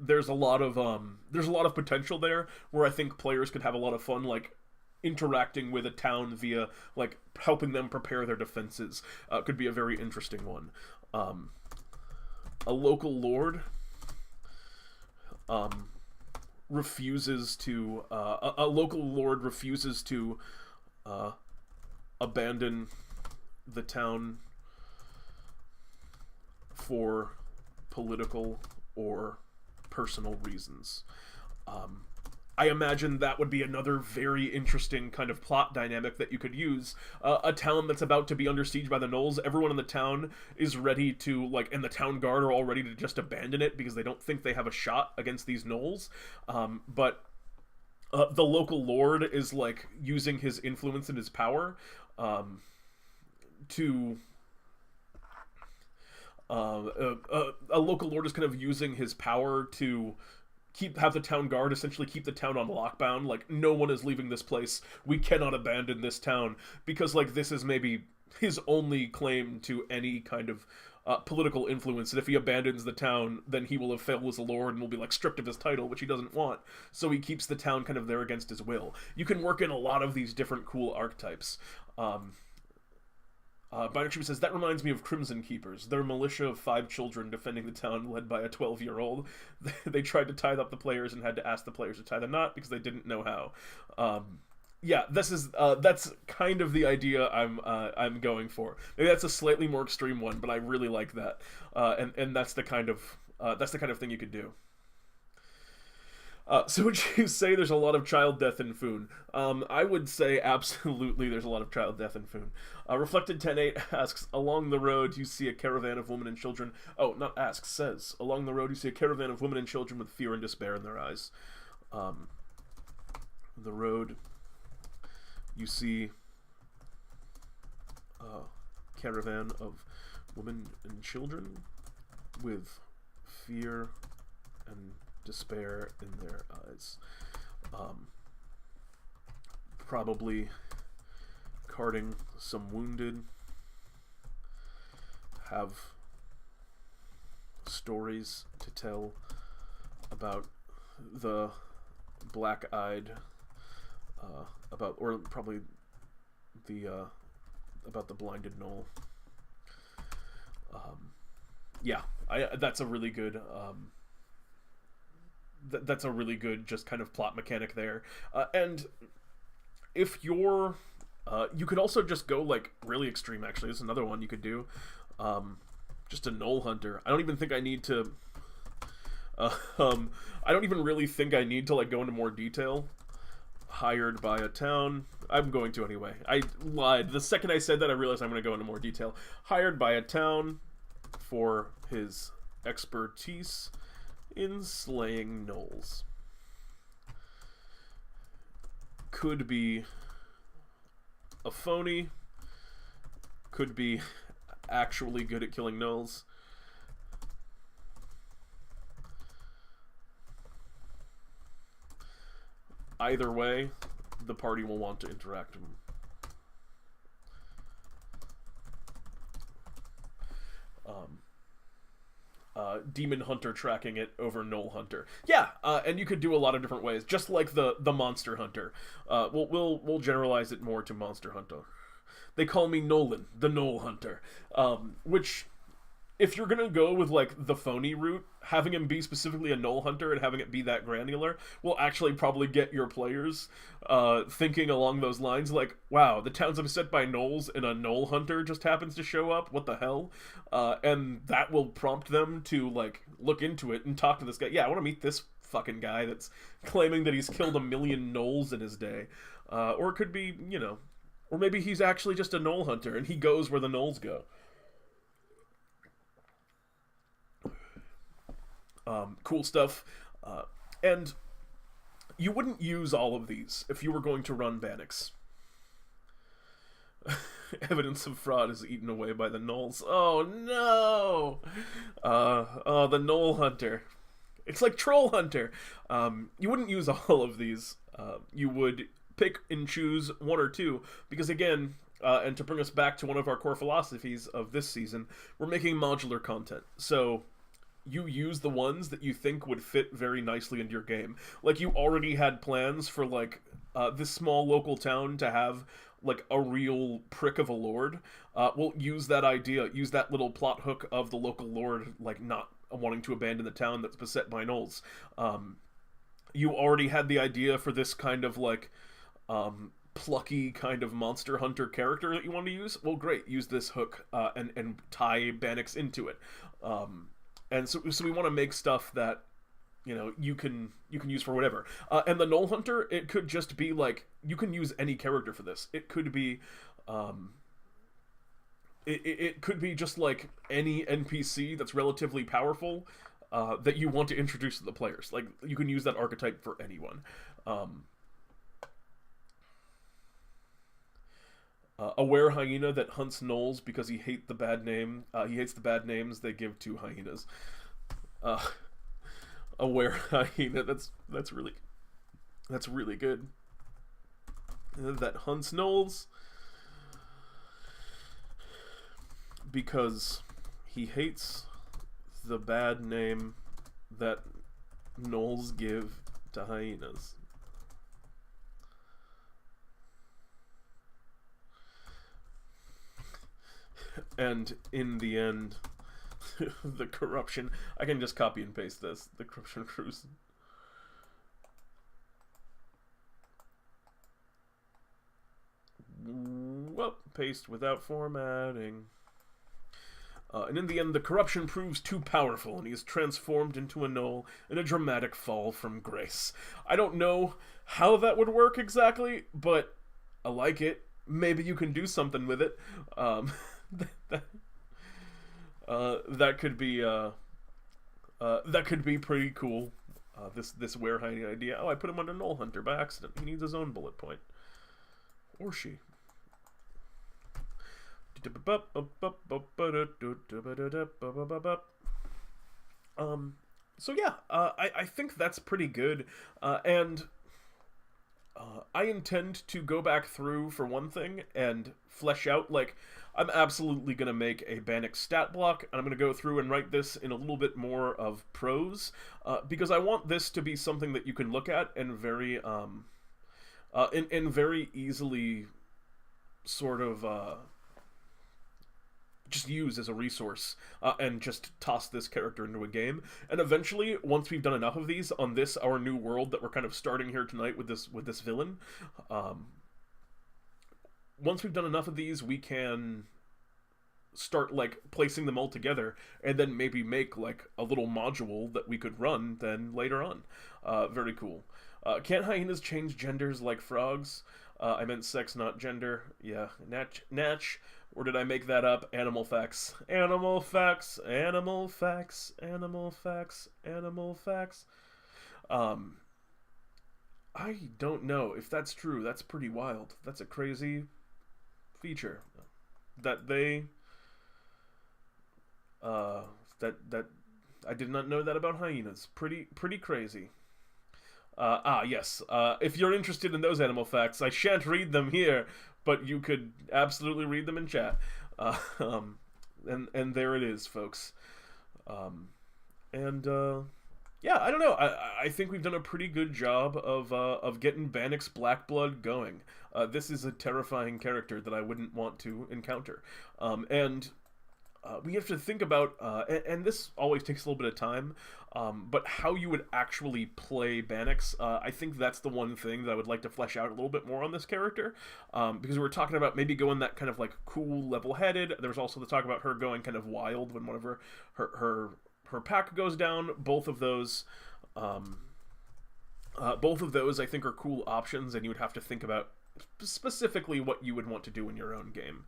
there's a lot of potential there where I think players could have a lot of fun, like interacting with a town via like helping them prepare their defenses. Could be a very interesting one. A local lord refuses to abandon the town for political or personal reasons. I imagine that would be another very interesting kind of plot dynamic that you could use. A town that's about to be under siege by the Gnolls, everyone in the town is ready to, like, and the town guard are all ready to just abandon it because they don't think they have a shot against these Gnolls. But the local lord is, like, using his influence and his power to... a local lord is kind of using his power to have the town guard essentially keep the town on lockdown. Like, no one is leaving this place. We cannot abandon this town because, like, this is maybe his only claim to any kind of political influence. And if he abandons the town, then he will have failed as a lord and will be, like, stripped of his title, which he doesn't want. So he keeps the town kind of there against his will. You can work in a lot of these different cool archetypes. Banix says, that reminds me of Crimson Keepers. They're a militia of 5 children defending the town led by a 12-year-old. They tried to tie up the players and had to ask the players to tie the knot because they didn't know how. Yeah, that's kind of the idea I'm going for. Maybe that's a slightly more extreme one, but I really like that. And that's the kind of thing you could do. So would you say there's a lot of child death in Foon? I would say absolutely there's a lot of child death in Foon. Reflected 10.8 asks, along the road you see a caravan of women and children... Oh, not asks, says, along the road you see a caravan of women and children with fear and despair in their eyes. The road, you see a caravan of women and children with fear and despair in their eyes. Probably carting some wounded, have stories to tell about the black-eyed, about the blinded gnoll. Yeah, that's a really good that's a really good just kind of plot mechanic there. And if you're you could also just go, like, really extreme. Actually, there's another one you could do. Just a Gnoll Hunter. I don't even think I need to I don't even really think I need to, like, go into more detail. Hired by a town. I'm going to anyway. I lied. The second I said that, I realized I'm going to go into more detail. Hired by a town for his expertise in slaying gnolls. Could be a phony. Could be actually good at killing gnolls. Either way, the party will want to interact with him. Demon Hunter tracking it over Gnoll Hunter. Yeah, and you could do a lot of different ways, just like the Monster Hunter. We'll generalize it more to Monster Hunter. They call me Nolan, the Gnoll Hunter, which, if you're gonna go with, like, the phony route, having him be specifically a Gnoll Hunter and having it be that granular will actually probably get your players thinking along those lines, like, wow, the town's upset by gnolls and a Gnoll Hunter just happens to show up, what the hell? And that will prompt them to, like, look into it and talk to this guy. Yeah, I want to meet this fucking guy that's claiming that he's killed 1 million gnolls in his day. Or it could be, you know, or maybe he's actually just a Gnoll Hunter and he goes where the gnolls go. Cool stuff. And you wouldn't use all of these if you were going to run Banix. Evidence of fraud is eaten away by the gnolls. Oh no! Oh, the Gnoll Hunter. It's like Troll Hunter. You wouldn't use all of these. You would pick and choose 1 or 2, because again, and to bring us back to one of our core philosophies of this season, we're making modular content. So you use the ones that you think would fit very nicely into your game. Like, you already had plans for, like, this small local town to have, like, a real prick of a lord. We'll use that idea, use that little plot hook of the local lord, like, not wanting to abandon the town that's beset by gnolls. You already had the idea for this kind of, like, plucky kind of monster hunter character that you want to use, well, great, use this hook and tie Banix into it. And so we want to make stuff that you can use for whatever. And the Gnoll Hunter, it could just be like, you can use any character for this. It could be it could be just like any NPC that's relatively powerful that you want to introduce to the players. Like, you can use that archetype for anyone. A were-hyena that hunts gnolls because he hates the bad names they give to hyenas. A were-hyena that's really good. That hunts gnolls because he hates the bad name that gnolls give to hyenas. And in the end, the corruption... I can just copy and paste this. The corruption cruise. Well, paste without formatting. And in the end, the corruption proves too powerful, and he is transformed into a gnoll in a dramatic fall from grace. I don't know how that would work exactly, but I like it. Maybe you can do something with it. That could be pretty cool. This were-hyena idea. Oh, I put him under Gnoll Hunter by accident. He needs his own bullet point, or she. So yeah, I think that's pretty good, and I intend to go back through, for one thing, and flesh out, like, I'm absolutely going to make a Banix stat block, and I'm going to go through and write this in a little bit more of prose, because I want this to be something that you can look at and very easily sort of just use as a resource, and just toss this character into a game. And eventually, once we've done enough of these on this, our new world that we're kind of starting here tonight with this villain, once we've done enough of these, we can start, like, placing them all together, and then maybe make, like, a little module that we could run then later on. Very cool. Can't hyenas change genders like frogs? I meant sex, not gender. Yeah, natch. Or did I make that up? Animal facts. Animal facts. Animal facts. Animal facts. Animal facts. I don't know if that's true. That's pretty wild. That's a crazy feature that they that I did not know that about hyenas. Pretty crazy. Yes. If you're interested in those animal facts, I shan't read them here, but you could absolutely read them in chat. And there it is, folks. Yeah, I don't know. I think we've done a pretty good job of getting Banix Blackblood going. This is a terrifying character that I wouldn't want to encounter. We have to think about, and this always takes a little bit of time, but how you would actually play Banix. I think that's the one thing that I would like to flesh out a little bit more on this character, because we were talking about maybe going that kind of like cool, level-headed. There was also the talk about her going kind of wild when one of her pack goes down. Both of those I think are cool options, and you would have to think about specifically what you would want to do in your own game.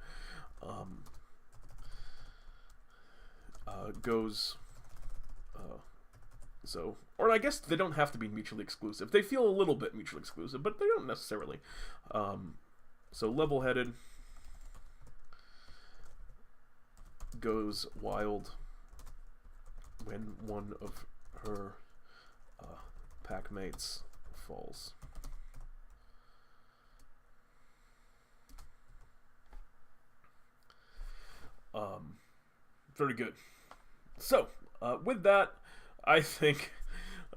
So, or I guess they don't have to be mutually exclusive. They feel a little bit mutually exclusive, but they don't necessarily. So level-headed goes wild when one of her pack mates falls. Very good. So, with that, I think,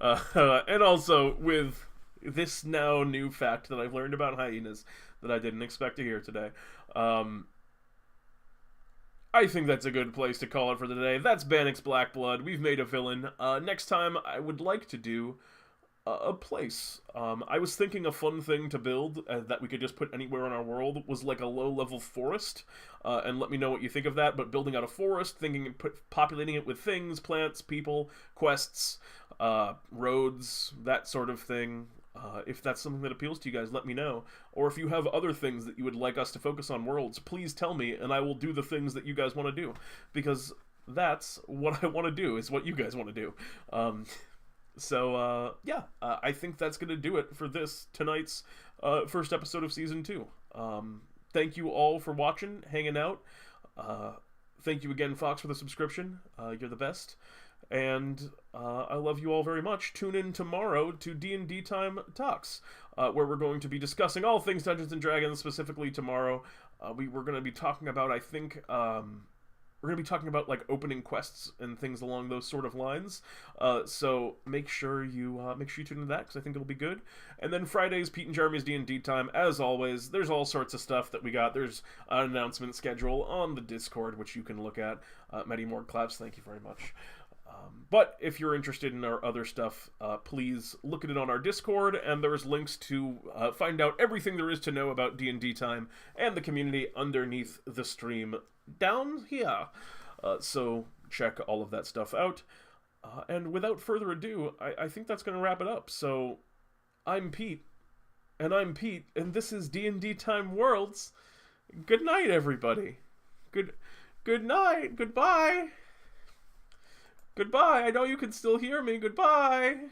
and also with this now new fact that I've learned about hyenas that I didn't expect to hear today, I think that's a good place to call it for today. That's Banix Blackblood. We've made a villain. Next time, I would like to do a place. I was thinking a fun thing to build that we could just put anywhere in our world was like a low-level forest, and let me know what you think of that. But building out a forest, populating it with things, plants, people, quests, roads, that sort of thing. If that's something that appeals to you guys, let me know. Or if you have other things that you would like us to focus on worlds, please tell me, and I will do the things that you guys want to do. Because that's what I want to do, is what you guys want to do. I think that's going to do it for tonight's first episode of Season 2. Thank you all for watching, hanging out. Thank you again, Fox, for the subscription. You're the best. And I love you all very much. Tune in tomorrow to DnDTime Talks, where we're going to be discussing all things Dungeons & Dragons. Specifically tomorrow, we're going to be talking about, I think, we're going to be talking about, like, opening quests and things along those sort of lines. So make sure you tune into that, because I think it'll be good. And then Fridays, Pete and Jeremy's D&D time. As always, there's all sorts of stuff that we got. There's an announcement schedule on the Discord, which you can look at. Many more claps, thank you very much. But if you're interested in our other stuff, please look at it on our Discord, and there's links to find out everything there is to know about D&D time and the community underneath the stream down here. So check all of that stuff out. And without further ado, I think that's going to wrap it up. So I'm Pete, and this is DnDTime Worlds. Good night, everybody. Good night. Goodbye. Goodbye. I know you can still hear me. Goodbye.